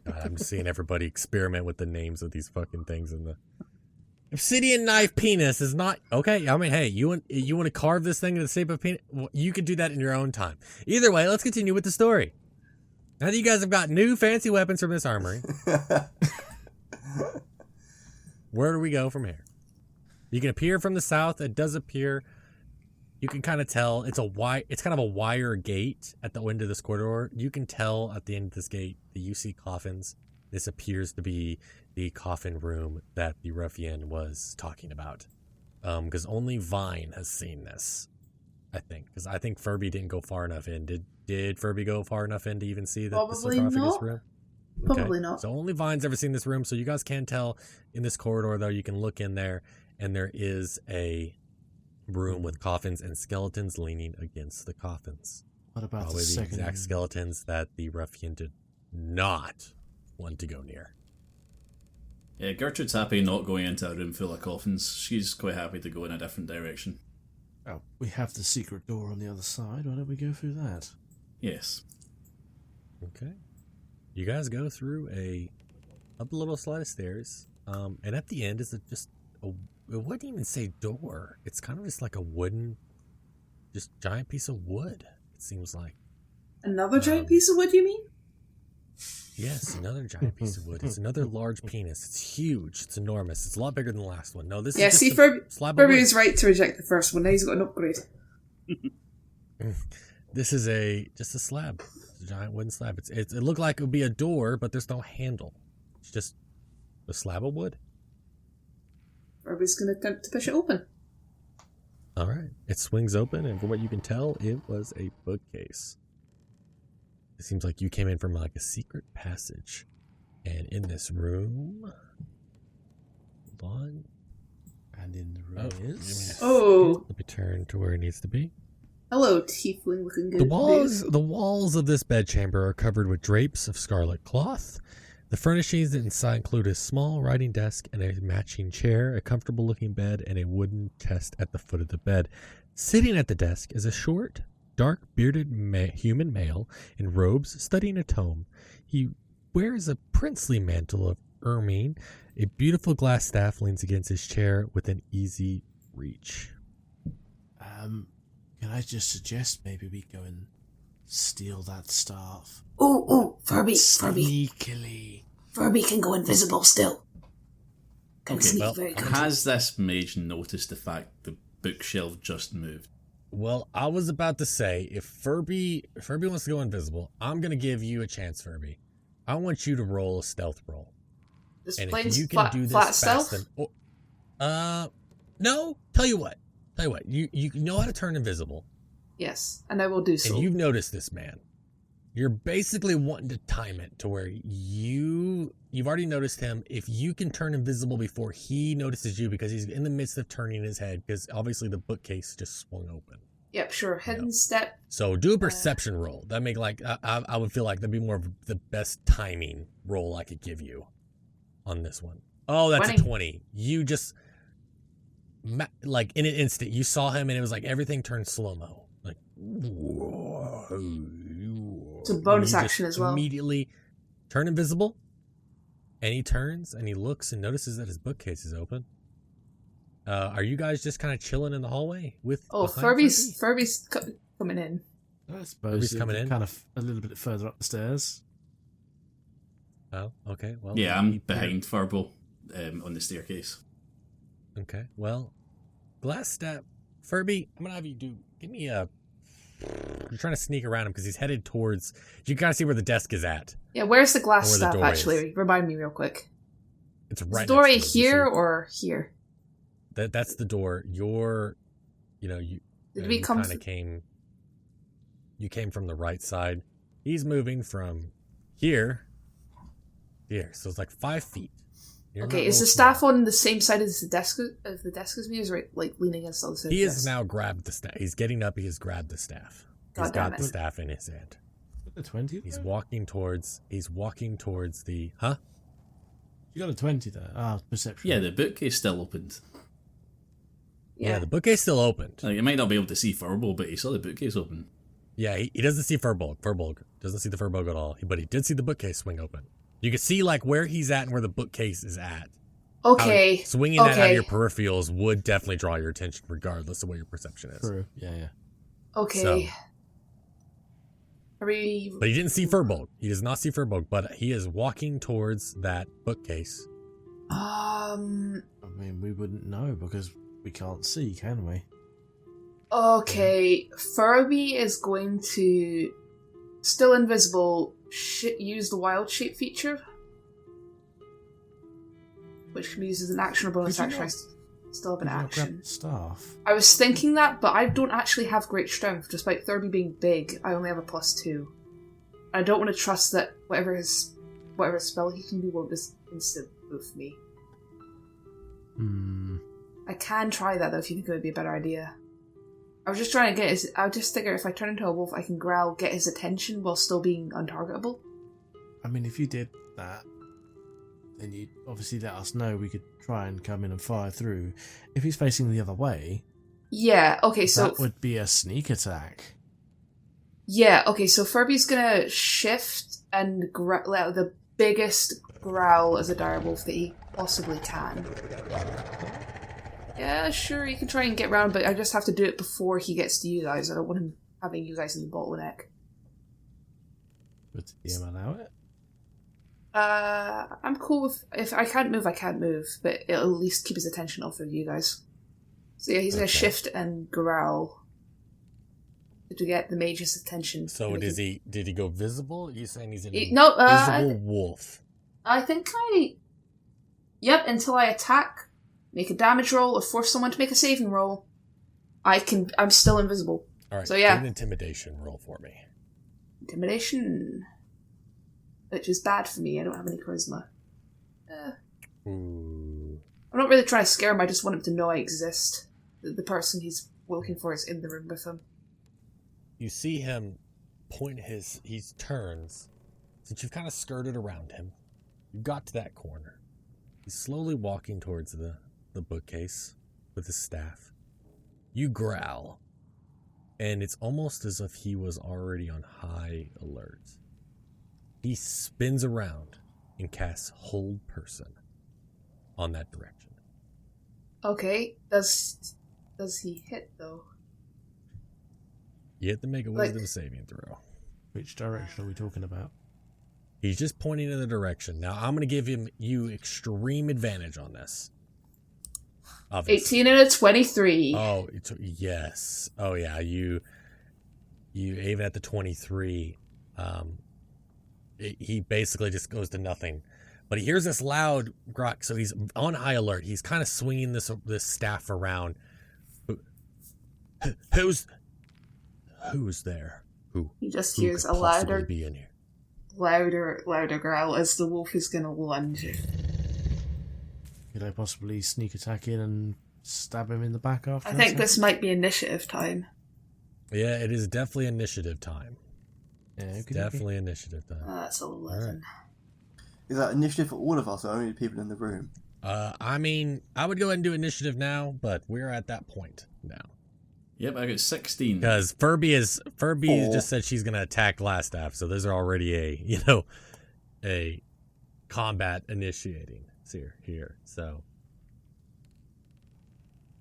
God, I'm just seeing everybody experiment with the names of these fucking things in the. Obsidian knife penis is not okay. I mean, hey, you want to carve this thing in the shape of penis? Well, you could do that in your own time. Either way, let's continue with the story. Now that you guys have got new fancy weapons from this armory, where do we go from here? You can appear from the south. It does appear. You can kind of tell it's kind of a wire gate at the end of this corridor. You can tell at the end of this gate that you see coffins. This appears to be the coffin room that the ruffian was talking about. Because only Vine has seen this, I think. Because I think Furby didn't go far enough in. Did Furby go far enough in to even see that the sarcophagus
not.
room?
Probably not.
So only Vine's ever seen this room. So you guys can tell in this corridor, though, you can look in there, and there is a room with coffins and skeletons leaning against the coffins.
What about
Probably
the
the
second?
exact skeletons that the ruffian did not want to go near.
Yeah, Gertrude's happy not going into a room full of coffins. She's quite happy to go in a different direction.
Oh, we have the secret door on the other side. Why don't we go through that?
Yes.
Okay. You guys go through up a little flight of stairs, and at the end is it wouldn't even say door. It's kind of just like a wooden, just giant piece of wood, it seems like.
Another giant piece of wood, you mean?
Yes, another giant piece of wood. It's another large penis. It's huge. It's enormous. It's a lot bigger than the last one. No, this
Yeah,
is just
see,
a slab of
Furby
wood.
was right to reject the first one. Now he's got an upgrade.
This is just a slab. It's a giant wooden slab. It looked like it would be a door, but there's no handle. It's just a slab of wood.
Furby's going to attempt to push it open.
All right. It swings open, and from what you can tell, it was a bookcase. It seems like you came in from like a secret passage. And in this room... Hold on.
And in the room is...
Oh.
Let me turn to where it needs to be.
Hello, tiefling looking good.
The walls of this bedchamber are covered with drapes of scarlet cloth. The furnishings inside include a small writing desk and a matching chair, a comfortable looking bed, and a wooden chest at the foot of the bed. Sitting at the desk is a short, dark bearded human male in robes studying a tome. He wears a princely mantle of ermine. A beautiful glass staff leans against his chair within easy reach.
Can I just suggest maybe we go and steal that staff?
Furby.
Sneakily.
Furby can go invisible still. Can sneak
well,
very quickly.
Has this mage noticed the fact the bookshelf just moved?
Well, I was about to say, if Furby wants to go invisible, I'm going to give you a chance, Furby. I want you to roll a stealth roll.
Just
And
plain
if you can
flat,
do this
flat
fast,
stealth?
no, tell you what, you know how to turn invisible,
Yes, and I will do so.
and you've noticed this man. You're basically wanting to time it to where you've already noticed him. If you can turn invisible before he notices you, because he's in the midst of turning his head, because obviously the bookcase just swung open.
Yep, sure. Hidden step.
So do a perception roll. That make I would feel like that'd be more of the best timing roll I could give you on this one. Oh, that's
20.
a 20. You just like in an instant you saw him and it was like everything turned slow mo. Like
It's a bonus
you just
action as well.
Immediately turn invisible, and he turns and he looks and notices that his bookcase is open. Are you guys just kind of chilling in the hallway with?
Oh,
behind
Furby's coming in.
I suppose
He's coming in?
kind of a little bit further up the stairs.
Oh, okay. Well,
Yeah, I'm behind Furbo on the staircase.
Okay. Well, glass step, Furby. I'm gonna have you give me a. You're trying to sneak around him because he's headed towards. You gotta see where the desk is at.
Yeah, where's the glass
Or where the
staff,
door
actually?
is.
Remind me real quick.
It's
Is
right.
the doorway
next to it. You
here
see-
or here?
That's the door. You
Did we come
kind of came. You came from the right side. He's moving from here. So it's like 5 feet. You're
Okay,
not
is
real
the
small.
staff on the same side as the desk as me? Is right, like leaning against the other side?
He
of the
has
desk?
now grabbed the staff. He's getting up. He has grabbed the staff. He's
God damn
got
it.
the staff in his hand.
The 20?
He's walking towards the. Huh?
You got a 20 there. Ah, perception.
Yeah, the bookcase still opened.
Yeah, the bookcase still opened.
Like, you might not be able to see Furbo, but he saw the bookcase open.
Yeah, he doesn't see Furbolg. Furbolg doesn't see the Furbolg at all. But he did see the bookcase swing open. You can see like where he's at and where the bookcase is at.
Okay.
How swinging that out of
okay.
your peripherals would definitely draw your attention, regardless of what your perception is.
True. Yeah.
Okay.
So-
Are we?
But he didn't see Furbolg. He does not see Furbolg, but he is walking towards that bookcase.
I mean, we wouldn't know because we can't see, can we?
Okay. Furby is going to, still invisible, use the wild shape feature, which can be used as an action or bonus
Could you
action.
not-
I still have an
Did you not grab
action.
the staff.
I was thinking that, but I don't actually have great strength. Despite Furby being big, I only have a +2. I don't want to trust that whatever spell he can do won't just instant boof me. I can try that though if you think it would be a better idea. I was just trying to get his. I just figure if I turn into a wolf, I can growl, get his attention while still being untargetable.
I mean, if you did that, then you'd obviously let us know. We could try and come in and fire through. If he's facing the other way,
Yeah. Okay. So
that would be a sneak attack.
yeah. Okay. So Furby's gonna shift and let out the biggest growl as a direwolf that he possibly can. Yeah, sure, he can try and get round, but I just have to do it before he gets to you guys. I don't want him having you guys in the bottleneck.
Would the DM allow it?
I'm cool with if I can't move, I can't move, but it'll at least keep his attention off of you guys. So yeah, he's gonna
Okay.
shift and growl to get the mage's attention.
So did he go visible? Are you saying he's an
No,
invisible wolf?
I think Yep, until I attack, make a damage roll, or force someone to make a saving roll, I'm still invisible.
All right.
So, yeah.
Do an intimidation roll for me.
Intimidation. Which is bad for me, I don't have any charisma.
Ooh.
I'm not really trying to scare him, I just want him to know I exist. The person he's looking for is in the room with him.
you see him point he turns. Since you've kind of skirted around him, you got to that corner. He's slowly walking towards the bookcase with his staff. You growl, and it's almost as if he was already on high alert. He spins around and casts Hold Person on that direction.
Okay, does he hit though?
You have to make a wisdom saving throw.
Which direction are we talking about?
He's just pointing in the direction. Now I'm going to give you extreme advantage on this. Obviously.
18 and a 23.
Oh, yes. Oh yeah, you even at the 23, he basically just goes to nothing. But he hears this loud grok, so he's on high alert. He's kind of swinging this staff around. Who's there? Who?
He just
who
hears
could
a
possibly
louder
be in here?
louder growl as the wolf is going to lunge.
Could I possibly sneak attack in and stab him in the back after?
I think this might be initiative time.
Yeah, it is definitely initiative time.
Yeah,
It's definitely initiative time.
That's 11.
Is that initiative for all of us or only the people in the room?
I mean, I would go ahead and do initiative now, but we're at that point now.
Yep, I got 16.
Because Furby just said she's gonna attack Glassstaff, so there's already a combat initiating here. So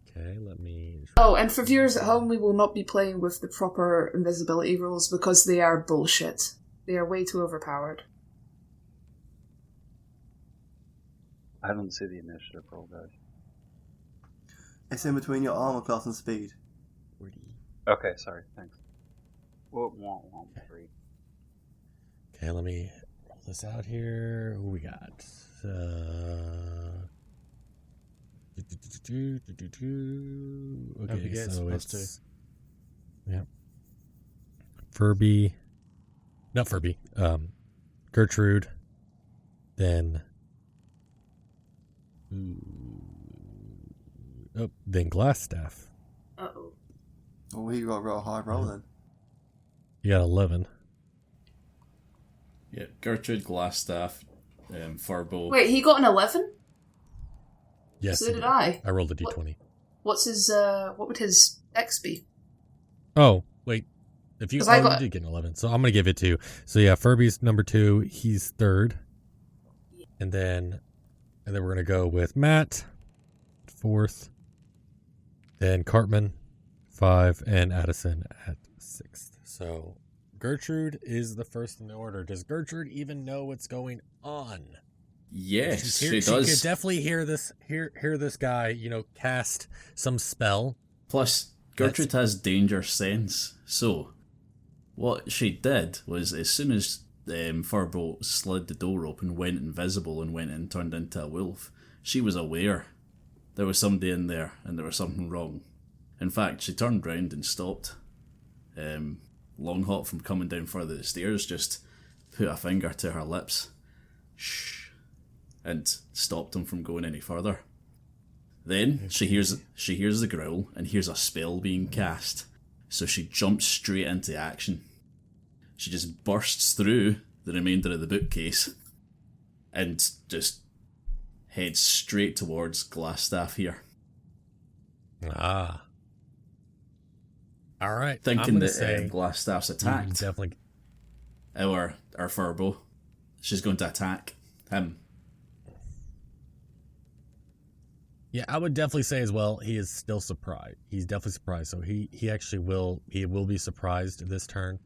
okay, let me.
Oh, and for viewers at home, we will not be playing with the proper invisibility rules because they are bullshit. They are way too overpowered.
I don't see the initiative roll, guys.
It's in between your armor class and speed.
Okay, sorry, thanks. Whoa, 3.
Okay, let me roll this out here. Who we got? Okay, so it's yeah. Furby, not Furby. Gertrude, then then Glassstaff.
Uh-oh.
Oh, you got a real high roll then.
You got 11.
Yeah, Gertrude, Glassstaff, Furbo.
Wait, he got an 11?
Yes,
So
he
did I.
I rolled a d20.
What's his, what would his X be?
Oh, wait. If you,
'Cause I
you
got-
did get an 11, so I'm going to give it to you. So yeah, Furby's number 2, he's 3rd. And then we're going to go with Matt, 4th. Then Cartman, 5, and Addison at 6th. So Gertrude is the first in the order. Does Gertrude even know what's going on?
Yes,
She
she does.
could definitely hear this guy, cast some spell.
Plus, Gertrude has danger sense. So, what she did was, as soon as Furbo slid the door open, went invisible, and went and turned into a wolf, she was aware there was somebody in there and there was something wrong. In fact, she turned round and stopped Longhot from coming down further the stairs, just put a finger to her lips, shh, and stopped him from going any further. Then she hears the growl and hears a spell being cast, so she jumps straight into action. She just bursts through the remainder of the bookcase and just heads straight towards Glassstaff here.
Ah. All right.
Thinking that Glassstaff's
you
attacked
definitely.
our Furbo, she's going to attack him.
Yeah, I would definitely say as well, he is still surprised. He's definitely surprised. So he actually will be surprised this turn.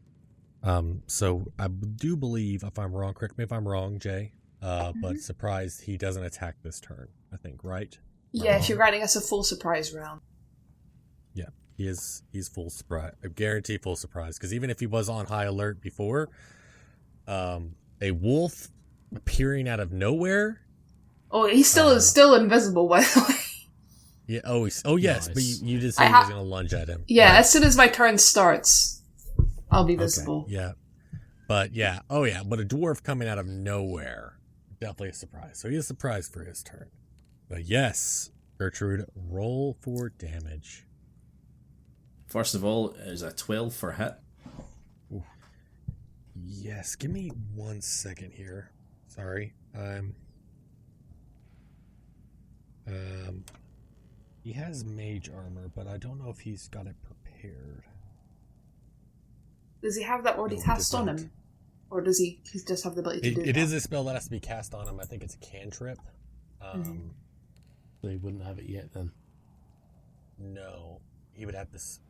So I do believe, if I'm wrong, correct me if I'm wrong, Jay, but surprised he doesn't attack this turn, I think, right?
Yeah, if you're granting us a full surprise round.
Yeah, he's full surprise. I guarantee full surprise, because even if he was on high alert before, a wolf appearing out of nowhere.
Oh, he still is still invisible, by the way.
Yeah. Oh yes, but
Nice.
you did say he was going to lunge at him.
Yeah,
Right.
as soon as my turn starts, I'll be visible.
Okay, yeah. But yeah, but a dwarf coming out of nowhere, definitely a surprise. So he is surprised for his turn. But yes, Gertrude, roll for damage.
First of all, is a 12 for hit.
Yes, give me 1 second here. Sorry. He has mage armor, but I don't know if he's got it prepared.
Does he have that already
No, he
cast
does
on
not.
him? Or does he just have the ability to do
It
that?
is a spell that has to be cast on him. I think it's a cantrip.
They wouldn't have it yet then.
No, he would have this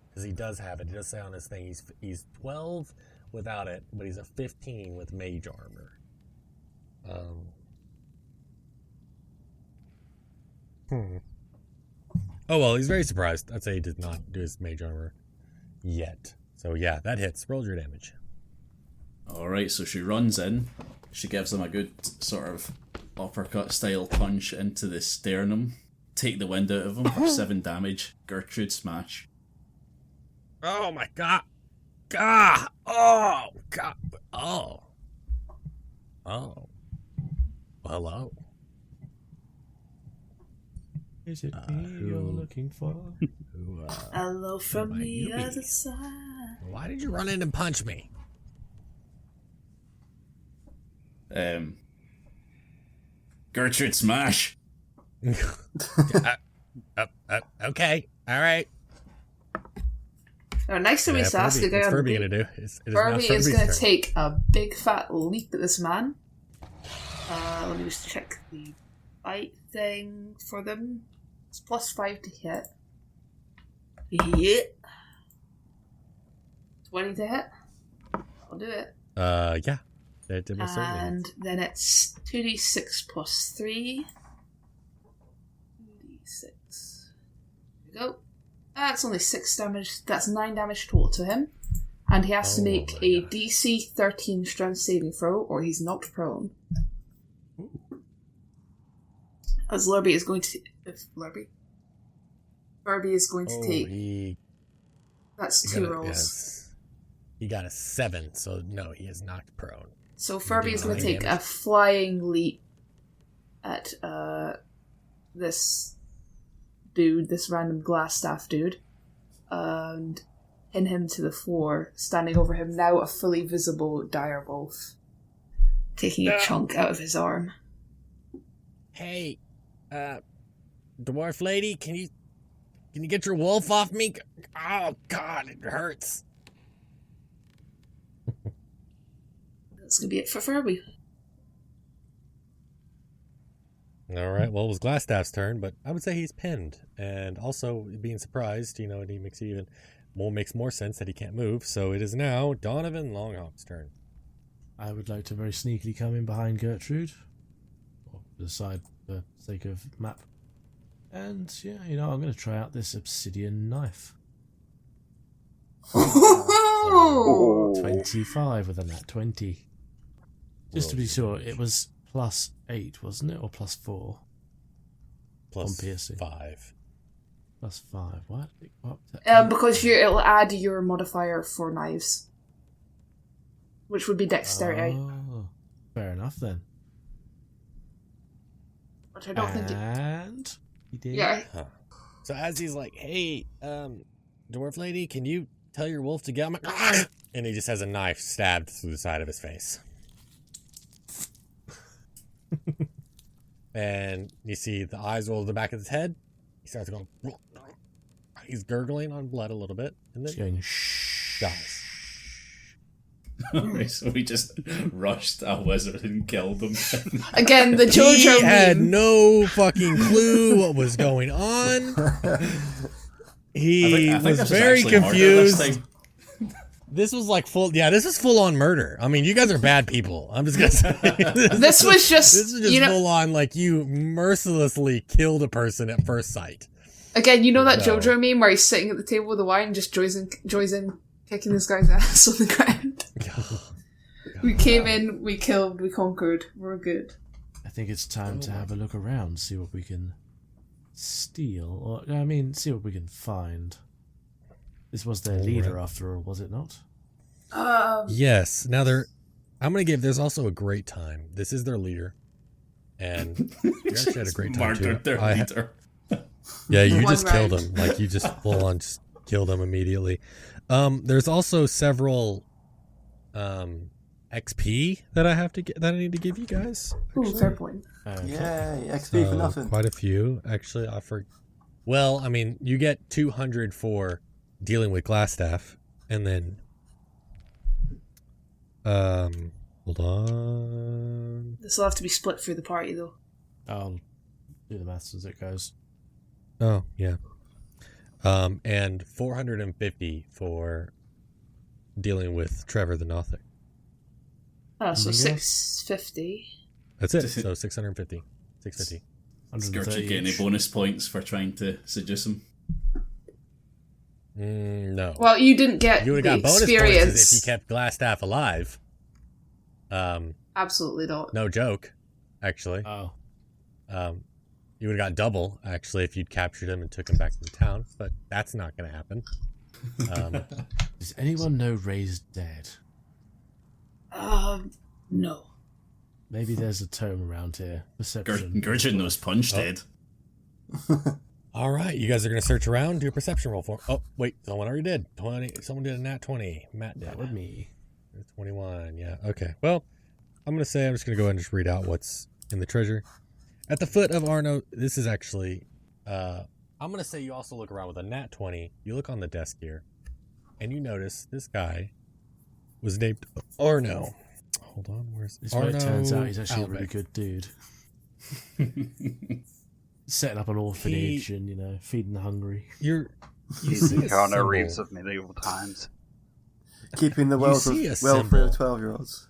because he does have it. He does say on his thing he's 12 without it, but he's a 15 with mage armor. Oh well, he's very surprised. I'd say he did not do his mage armor yet. So yeah, that hits. Roll your damage.
Alright, so she runs in. She gives him a good sort of uppercut style punch into the sternum. Take the wind out of him for 7 damage. Gertrude smash.
Oh my god! God! Oh god! Oh! Oh! Hello.
Is it me you're looking for?
Hello from
might
the
you be?
other side.
Why did you run in and punch me?
Gertrude smash.
Okay. All right.
Now, next time we ask a guy
what's
on the
Furby
beat,
gonna do? It is now
Furby is
Furby's
going to
turn.
take a big fat leap at this man. Let me just check the bite thing for them. It's +5 to hit. Yeah. 20 to hit. I'll do it.
Yeah. That did most certainly.
And then it's 2d6 plus 3. 2d6. There we go. That's only 6 damage. That's 9 damage total to him. And he has to
Oh
make
my
a
gosh.
DC 13 strength saving throw, or he's knocked prone. As Lurby is going to... Furby is going to take... That's 2 rolls.
Yes. He got a 7, so no, he is knocked prone.
So Furby
do
is going to
9
take
damage.
a flying leap at this dude, this random glass staff dude, and pin him to the floor, standing over him, now a fully visible direwolf, taking a chunk out of his arm.
Hey, dwarf lady, can you get your wolf off me? Oh God, it hurts.
That's going to be it for Furby.
All right. Well, it was Glassstaff's turn, but I would say he's pinned, and also being surprised. You know, and he makes more sense that he can't move. So it is now Donovan Longhop's turn.
I would like to very sneakily come in behind Gertrude, or the side for the sake of map. And yeah, I'm going to try out this obsidian knife.
Oh!
25 with a nat 20. Just to be sure, it was +8, wasn't it? Or +4?
Plus
On piercing.
5.
+5. Why did it go up to 8?
Because it'll add your modifier for knives, which would be dexterity.
Oh, fair enough then.
Which I don't think it...
And he did.
Yeah.
So as he's like, "Hey, dwarf lady, can you tell your wolf to get on my?" And he just has a knife stabbed through the side of his face. And you see the eyes roll to the back of his head. He starts going. He's gurgling on blood a little bit, and
He's
then
going shh.
dies.
Alright, so we just rushed a wizard and killed him.
Again, the
He
JoJo
had
meme.
no fucking clue what was going on. He
I think
was
this
very
actually murder this
confused.
time.
This was like this is full on murder. I mean, you guys are bad people. I'm just gonna say
This was just,
this is just
you know,
full on, like, you mercilessly killed a person at first sight.
again, you know that
No.
JoJo meme where he's sitting at the table with the wine, just joys in, kicking this guy's ass on the ground. We came in, we killed, we conquered, we're good.
I think it's time to have a look around, see what we can steal, or see what we can find. This was their leader, after all, was it not?
Yes. Now I'm gonna give. There's also a great time. This is their leader, and you actually had a great time too.
Murdered their leader.
Yeah, you
One
just killed
round.
him. Like, you just full on just killed him immediately. There's also several XP that I need to give you guys.
Ooh, fair point.
Okay.
Yay, XP for nothing.
Quite a few, actually. Well, I mean, you get 200 for dealing with Glassstaff, and then hold on.
This will have to be split through the party, though.
I'll do the maths as it goes.
Oh, yeah. And 450 for dealing with Trevor the Nothic.
So
Anything else?
650.
That's it. So 650. 650.
Does
130
Gertrude get any
each.
bonus points for trying to seduce him?
No.
Well, you didn't get
You would
the
have got bonus
experience.
points if you kept Glassstaff alive.
Absolutely not.
No joke, actually.
Oh.
You would have got double, actually, if you'd captured him and took him back to the town, but that's not going to happen.
Does anyone know Ray's dead?
No.
Maybe there's a tome around here. Perception.
Gertrude knows Punch
Oh.
dead.
All right, you guys are going to search around, do a perception roll for. Oh, wait, someone already did. 20. Someone did a nat 20. Matt did.
That would me.
21. Yeah. Okay. Well, I'm just going to go ahead and just read out what's in the treasure. At the foot of Arno, this is actually. I'm going to say you also look around with a nat 20. You look on the desk here, and you notice this guy was named Arno. Hold on, where's
This
Arno?
way it turns out he's actually a really
Albeck.
good dude. Setting up an orphanage and, feeding the hungry.
You see a
Keanu
symbol.
Reeves of medieval times.
Keeping the
You see a
welfare of
symbol.
12-year-olds.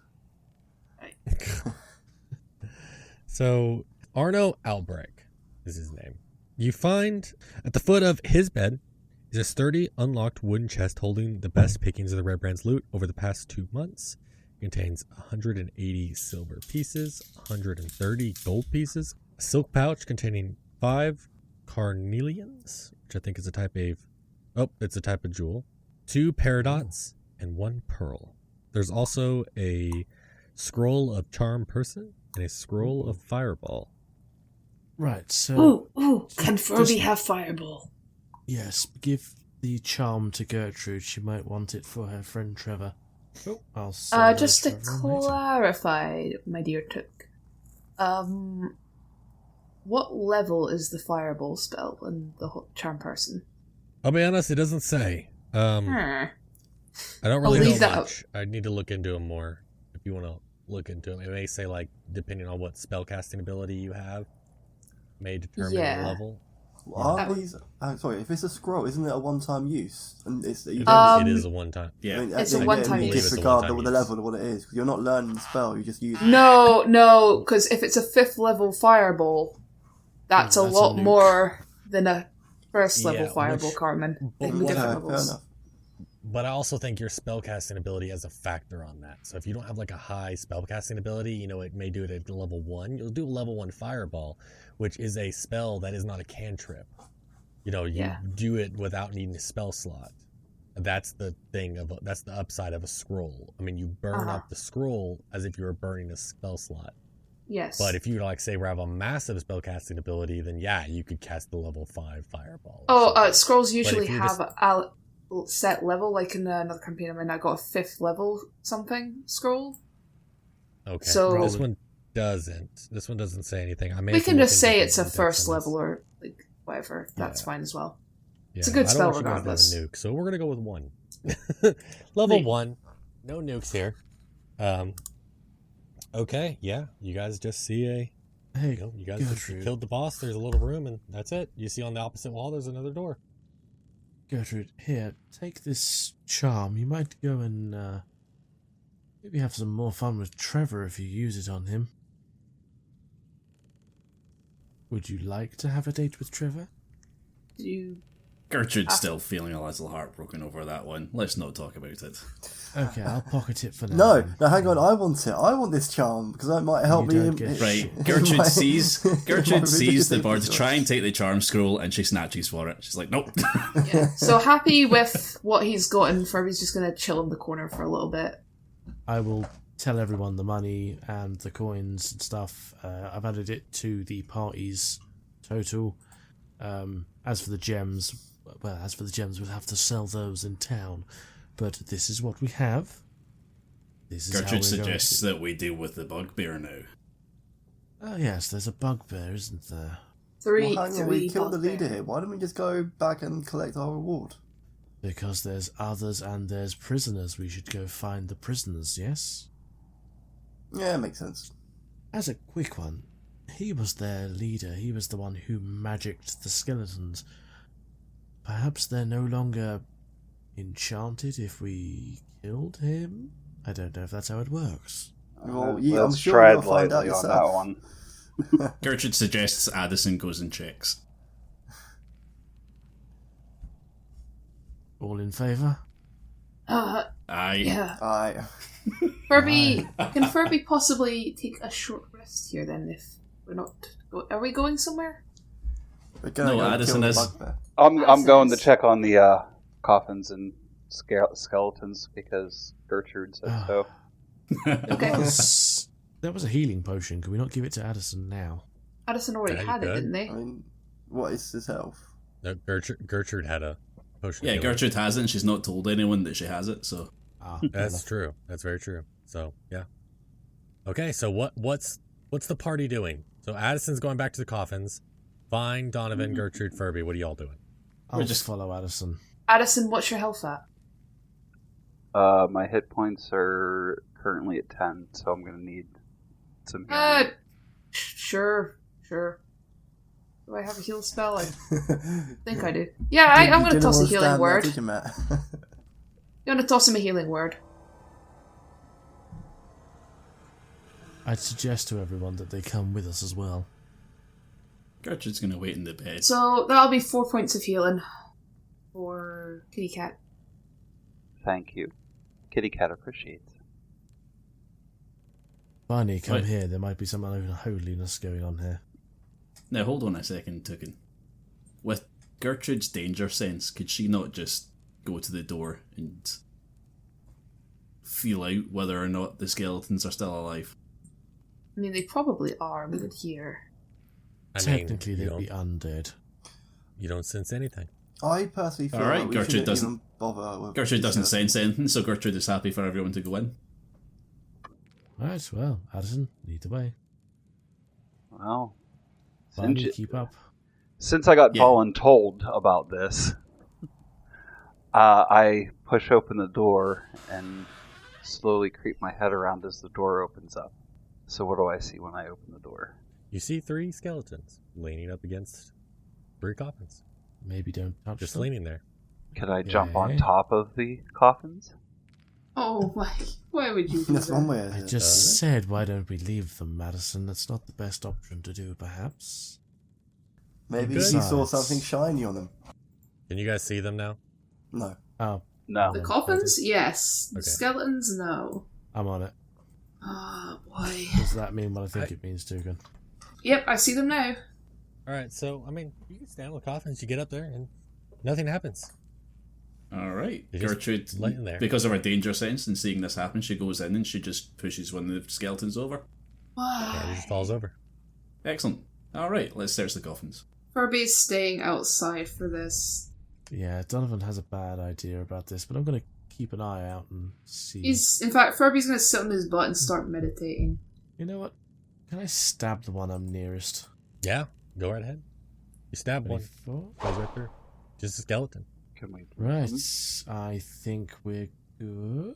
So, Arno Albrecht is his name. You find at the foot of his bed is a sturdy, unlocked wooden chest holding the best pickings of the Red Brand's loot over the past 2 months. It contains 180 silver pieces, 130 gold pieces, a silk pouch containing 5 carnelians, which I think is a type of jewel, 2 paradots, and 1 pearl. There's also a scroll of charm person and a scroll of fireball.
Right, so...
Ooh, can Furby
Just-
have Fireball?
Yes, give the charm to Gertrude. She might want it for her friend Trevor. I'll sell those
Just to
for everyone later.
clarify, my dear Took, what level is the fireball spell in the charm person?
I'll be honest, it doesn't say. I don't really
I'll
know
leave that
much. I need to look into them more. If you want to look into them, it may say depending on what spellcasting ability you have, may determine
Yeah.
the level.
Aren't these? Sorry, if it's a scroll, isn't it a one-time use? And it's
It
Um,
is a one-time.
Yeah.
It's a one-time use.
Disregard
It's a
the
one-time
level of what it is, because you're not learning the spell. You just use it.
No, because if it's a 5th level fireball, that's a
That's a
lot
nuke.
more than a 1st level
Yeah,
fireball,
which-
Carmen.
but
In
what
different
Okay, fair
levels.
enough.
But I also think your spellcasting ability has a factor on that. So if you don't have a high spellcasting ability, it may do it at level 1. You'll do a level 1 fireball, which is a spell that is not a cantrip. You
Yeah.
do it without needing a spell slot. That's the that's the upside of a scroll. I mean, you burn up the scroll as if you were burning a spell slot.
Yes.
But if you say have a massive spellcasting ability, then yeah, you could cast the level 5 fireball.
Scrolls usually
if you're
have a set level, like in another campaign I mean, I got a 5th level something scroll.
Okay.
So-
this one doesn't. This one doesn't say anything. I may
We
have to
can
look
just
into
say
the
it's a
index
1st
on this.
level or whatever. That's
Yeah.
fine as well.
Yeah,
It's a good
I don't
spell
want you guys to have
regardless.
a nuke, so we're gonna go with 1. Level
Neat.
1, no nukes here. Okay, yeah, you guys just see
Hey,
you guys just
Gertrude.
killed the boss. There's a little room, and that's it. You see on the opposite wall, there's another door.
Gertrude, here, take this charm. You might go and maybe have some more fun with Trevor if you use it on him. Would you like to have a date with Trevor?
You
Gertrude's still feeling a little heartbroken over that one. Let's not talk about it.
Okay, I'll pocket it for now.
No,
then.
no, hang on. I want it. I want this charm because that might help
You
me.
don't get
Right,
in
Gertrude
my-
sees
in my
Gertrude sees the
religious
bird
interest.
try and take the charm scroll, and she snatches for it. She's like, nope.
so happy with what he's gotten. Furby's just gonna chill in the corner for a little bit.
I will tell everyone the money and the coins and stuff. I've added it to the party's total. As for the gems, we'll have to sell those in town. But this is what we have. This is how
Gertrude
we're
suggests
going
that we deal with the bugbear now.
to... Oh yes, there's a bugbear, isn't there?
Three,
Well, hang on, we
three
killed the leader
bugbear.
here. Why don't we just go back and collect our reward?
Because there's others and there's prisoners. We should go find the prisoners, yes?
Yeah, makes sense.
As a quick one, he was their leader. He was the one who magicked the skeletons. Perhaps they're no longer enchanted if we killed him? I don't know if that's how it works.
Well, yeah, I'm
Let's
sure
tread
you'll find out
lightly on
yourself.
that one.
Gertrude suggests Addison goes and checks.
All in favour?
Aye.
Yeah.
Aye.
Furby, can Furby possibly take a short rest here then? If we're not, are we going somewhere?
We're gonna
No,
go
Addison
kill the
is.
bugbear.
I'm going to
Says-
check on the coffins and skeletons because Gertrude said
Ah.
so.
Okay.
There was a healing potion. Can we not give it to Addison now?
Addison already
Yeah, you
had it,
could.
didn't they?
I mean, what is his health?
No, Gertrude had a potion.
Yeah,
of healing.
Gertrude has it and she's not told anyone that she has it, so...
Ah,
That's true. That's very true. So yeah. Okay, so what's the party doing? So Addison's going back to the coffins. Vine, Donovan, Gertrude, Furby. What are y'all doing?
I'll
We're
just
just-
follow Addison.
Addison, what's your health at?
My hit points are currently at 10, so I'm going to need some healing.
Sure. Do I have a heal spell? I think I do. Yeah, I'm going to toss a healing word.
Did you, Matt?
I'm going to toss him a healing word.
I'd suggest to everyone that they come with us as well.
Gertrude's going to wait in the bed.
So that'll be 4 points of healing for Kitty Cat.
Thank you. Kitty Cat appreciates.
Barney, come
Right.
here. There might be some unholiness going on here.
Now, hold on a second, Tukin. With Gertrude's danger sense, could she not just go to the door and feel out whether or not the skeletons are still alive?
I mean, they probably are. We would hear.
Technically,
you
they'd
don't,
be undead.
you don't sense anything.
I personally feel
Alright,
like we
Gertrude
shouldn't
doesn't-
even bother with
Gertrude
these
doesn't
skeletons.
sense anything, so Gertrude is happy for everyone to go in.
Right, well, Addison, lead the way.
Well,
Barney,
since,
keep up.
since I got
Yeah.
voluntold about this, I push open the door and slowly creep my head around as the door opens up. So what do I see when I open the door?
You see 3 skeletons leaning up against 3 coffins.
Maybe don't touch
Just
them.
leaning there.
Can I jump on
Okay.
top of the coffins?
Oh my! Why would you do
That's
that?
one way.
I just said, why don't we leave them, Madison? That's not the best option to do, perhaps.
Maybe
Good.
he saw
Besides-
something shiny on them.
Can you guys see them now?
No.
Oh,
No.
The coffins, yes. The
Okay.
skeletons, no.
I'm on it.
Oh boy.
Does that mean what I think it means, Dugan?
Yep, I see them now.
All right, so I mean, you can stand on the coffins. You get up there, and nothing happens.
Alright.
You're just
Gertrude,
laying there.
because of her danger sense and seeing this happen, she goes in and she just pushes one of the skeletons over.
Yeah, it just falls over.
Excellent. Alright, let's search the coffins.
Furby's staying outside for this.
Yeah, Donovan has a bad idea about this, but I'm going to keep an eye out and see.
In fact, Furby's gonna sit on his butt and start meditating.
You know what? Can I stab the one I'm nearest?
Yeah, go right ahead. You stab one,
24?
goes right through. Just a skeleton.
Can we?
Right, I think we're good.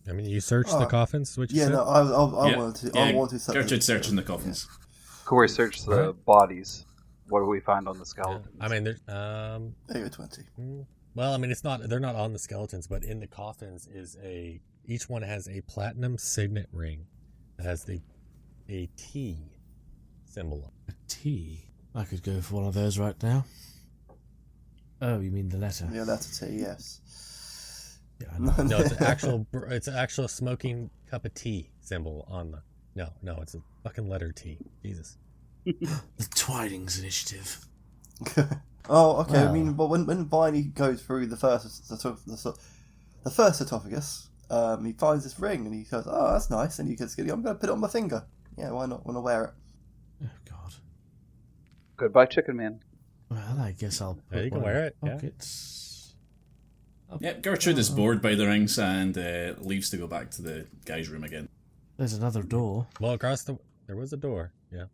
I mean, you search the
Oh.
coffins, which you
Yeah,
said?
no, I
Yeah,
wanted to.
yeah,
I wanted to.
Gertrude's searching the coffins.
Can we search the
Alright.
bodies? What do we find on the
Yeah.
skeletons?
I mean, there's
There you go, 20.
well, I mean, it's not. They're not on the skeletons, but in the coffins is each one has a platinum signet ring that has a T symbol on it.
A T. I could go for one of those right now. Oh, you mean the letter?
Yeah, that's a T. Yes.
Yeah, I know.
No, it's an actual smoking cup of tea symbol on the. No, it's a fucking letter T. Jesus.
The Twinings Initiative.
Oh, okay. I
Well.
mean, but when Viney goes through the first sarcophagus, he finds this ring and he goes, "Oh, that's nice." And he goes, "I'm going to put it on my finger." Yeah, why not? Want to wear it?
Oh, God.
Goodbye, Chicken Man.
Well, I guess I'll put
Yeah, you can
one in
wear
my
it, yeah.
pockets.
Yep, Gertrude is bored by the rings and leaves to go back to the guy's room again.
There's another door.
Well, there was a door. Yeah.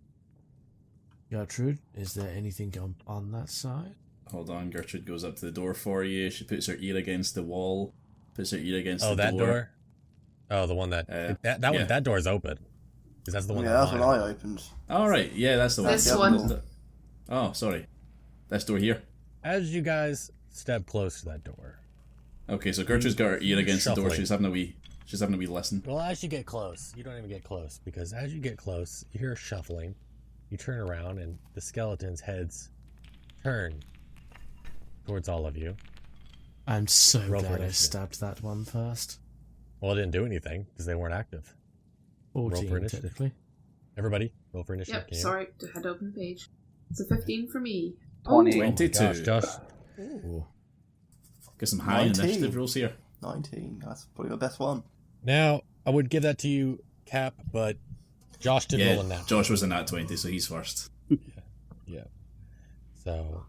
Gertrude, is there anything on that side?
Hold on, Gertrude goes up to the door for you. She puts her ear against the wall, puts her ear against the door.
Oh, that door? Oh, the one that that door's open. Because that's the one.
Yeah, that's what I opened.
All right, yeah, that's the one.
This one.
Oh, sorry. This door here.
As you guys step close to that door.
Okay, so Gertrude's got her ear against the door. She's having a wee listen.
Well, as you get close, you don't even get close, because as you get close, you hear shuffling. You turn around, and the skeleton's heads turn towards all of you.
I'm so
Roll for
glad I
initiative.
stabbed that one first.
Well, it didn't do anything, because they weren't active.
14,
for initiative.
technically.
Everybody, roll for initiative.
Yep,
Can you?
sorry, to head open the page. It's a 15 for me.
20.
Oh my
22.
gosh, Josh.
Ooh.
Get some high
19.
initiative rolls here.
19. That's probably the best one.
Now, I would give that to you, Cap, but Josh did roll in that.
Josh was in that 20, so he's first.
Yeah. So,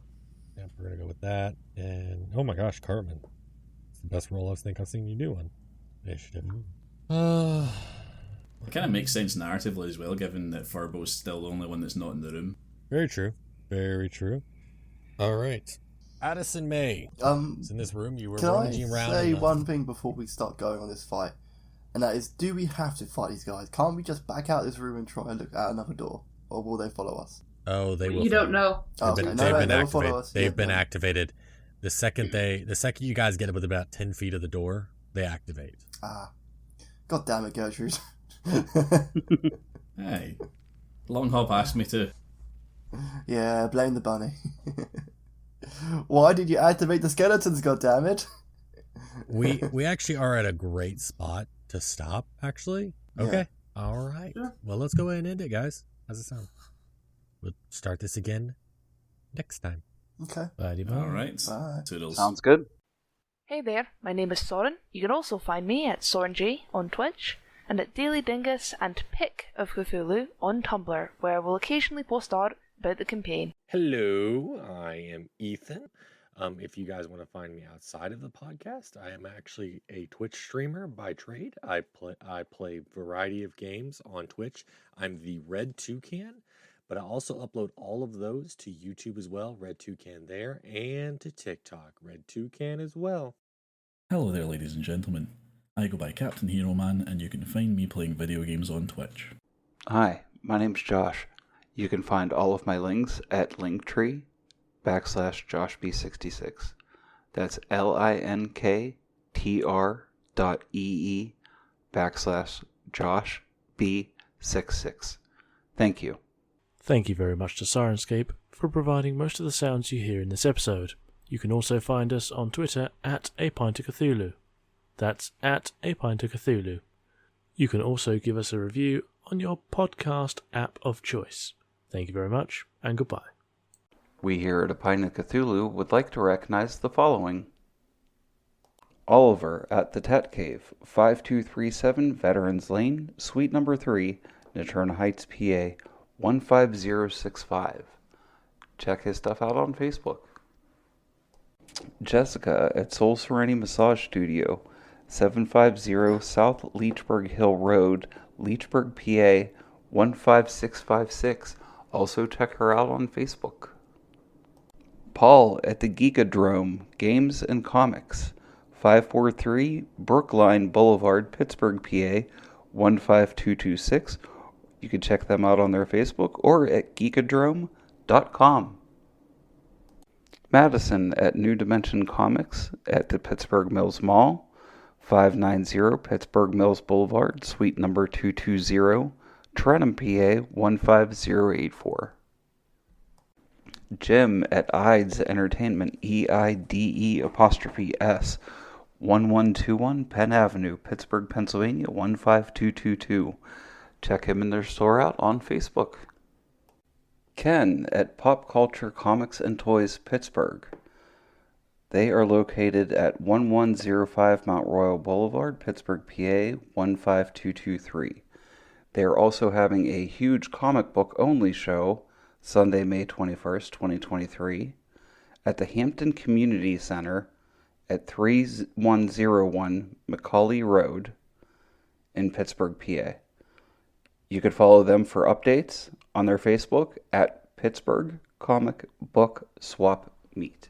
yeah, we're going to go with that. And, oh my gosh, Cartman. It's the best roll I think I've seen you do on initiative.
It kind of makes sense narratively as well, given that Furbo's still the only one that's not in the room.
Very true. Very true. All right. Addison May is in this room. You were
Can I
rummaging around.
say one thing before we start going on this fight? And that is, do we have to fight these guys? Can't we just back out this room and try and look at another door? Or will they follow us?
Oh, they will.
You don't know.
Oh,
They've
okay.
been, they've been
they will
activated.
follow us.
They've
Yeah,
been
no.
activated. The second you guys get up with about 10 feet of the door, they activate.
Ah. God damn it, Gertrude.
Hey, Long Hop asked me to.
Yeah, blame the bunny. Why did you activate the skeletons, goddammit?
We actually are at a great spot to stop, actually. Okay. Yeah. All right.
Sure.
Well, let's go ahead and end it, guys. How's it sound? We'll start this again next time.
Okay.
All right.
Bye.
Toodles.
Sounds good.
Hey there, my name is Soren. You can also find me at SorenJ on Twitch, and at Daily Dingus and Pick of Cthulhu on Tumblr, where I will occasionally post art about the campaign.
Hello, I am Ethan. If you guys want to find me outside of the podcast, I am actually a Twitch streamer by trade. I play a variety of games on Twitch. I'm the Red Toucan, but I also upload all of those to YouTube as well, Red Toucan there, and to TikTok, Red Toucan as well.
Hello there, ladies and gentlemen. I go by Captain Hero Man, and you can find me playing video games on Twitch.
Hi, my name's Josh. You can find all of my links at linktree/JoshB66. That's linktr.ee/JoshB66. Thank you.
Thank you very much to Sirenscape for providing most of the sounds you hear in this episode. You can also find us on Twitter at @APintOfCthulhu. That's at @APintOfCthulhu. You can also give us a review on your podcast app of choice. Thank you very much, and goodbye.
We here at A Pint of Cthulhu would like to recognize the following. Oliver at the Tet Cave, 5237 Veterans Lane, Suite number 3, Naturna Heights, PA, 15065. Check his stuff out on Facebook. Jessica at Soul Serenity Massage Studio, 750 South Leechburg Hill Road, Leechburg, PA, 15656. Also check her out on Facebook. Paul at the Geekadrome Games and Comics, 543 Brookline Boulevard, Pittsburgh, PA, 15226. You can check them out on their Facebook or at geekadrome.com. Madison at New Dimension Comics at the Pittsburgh Mills Mall, 590 Pittsburgh Mills Boulevard, Suite number 220, Trenton, PA, 15084. Jim at Ides Entertainment, EIDE''S, 1121 Penn Avenue, Pittsburgh, Pennsylvania, 15222. Check him and their store out on Facebook. Ken at Pop Culture Comics and Toys, Pittsburgh. They are located at 1105 Mount Royal Boulevard, Pittsburgh, PA, 15223. They are also having a huge comic book only show Sunday, May 21st, 2023 at the Hampton Community Center at 3101 Macaulay Road in Pittsburgh, PA. You could follow them for updates on their Facebook at Pittsburgh Comic Book Swap Meet.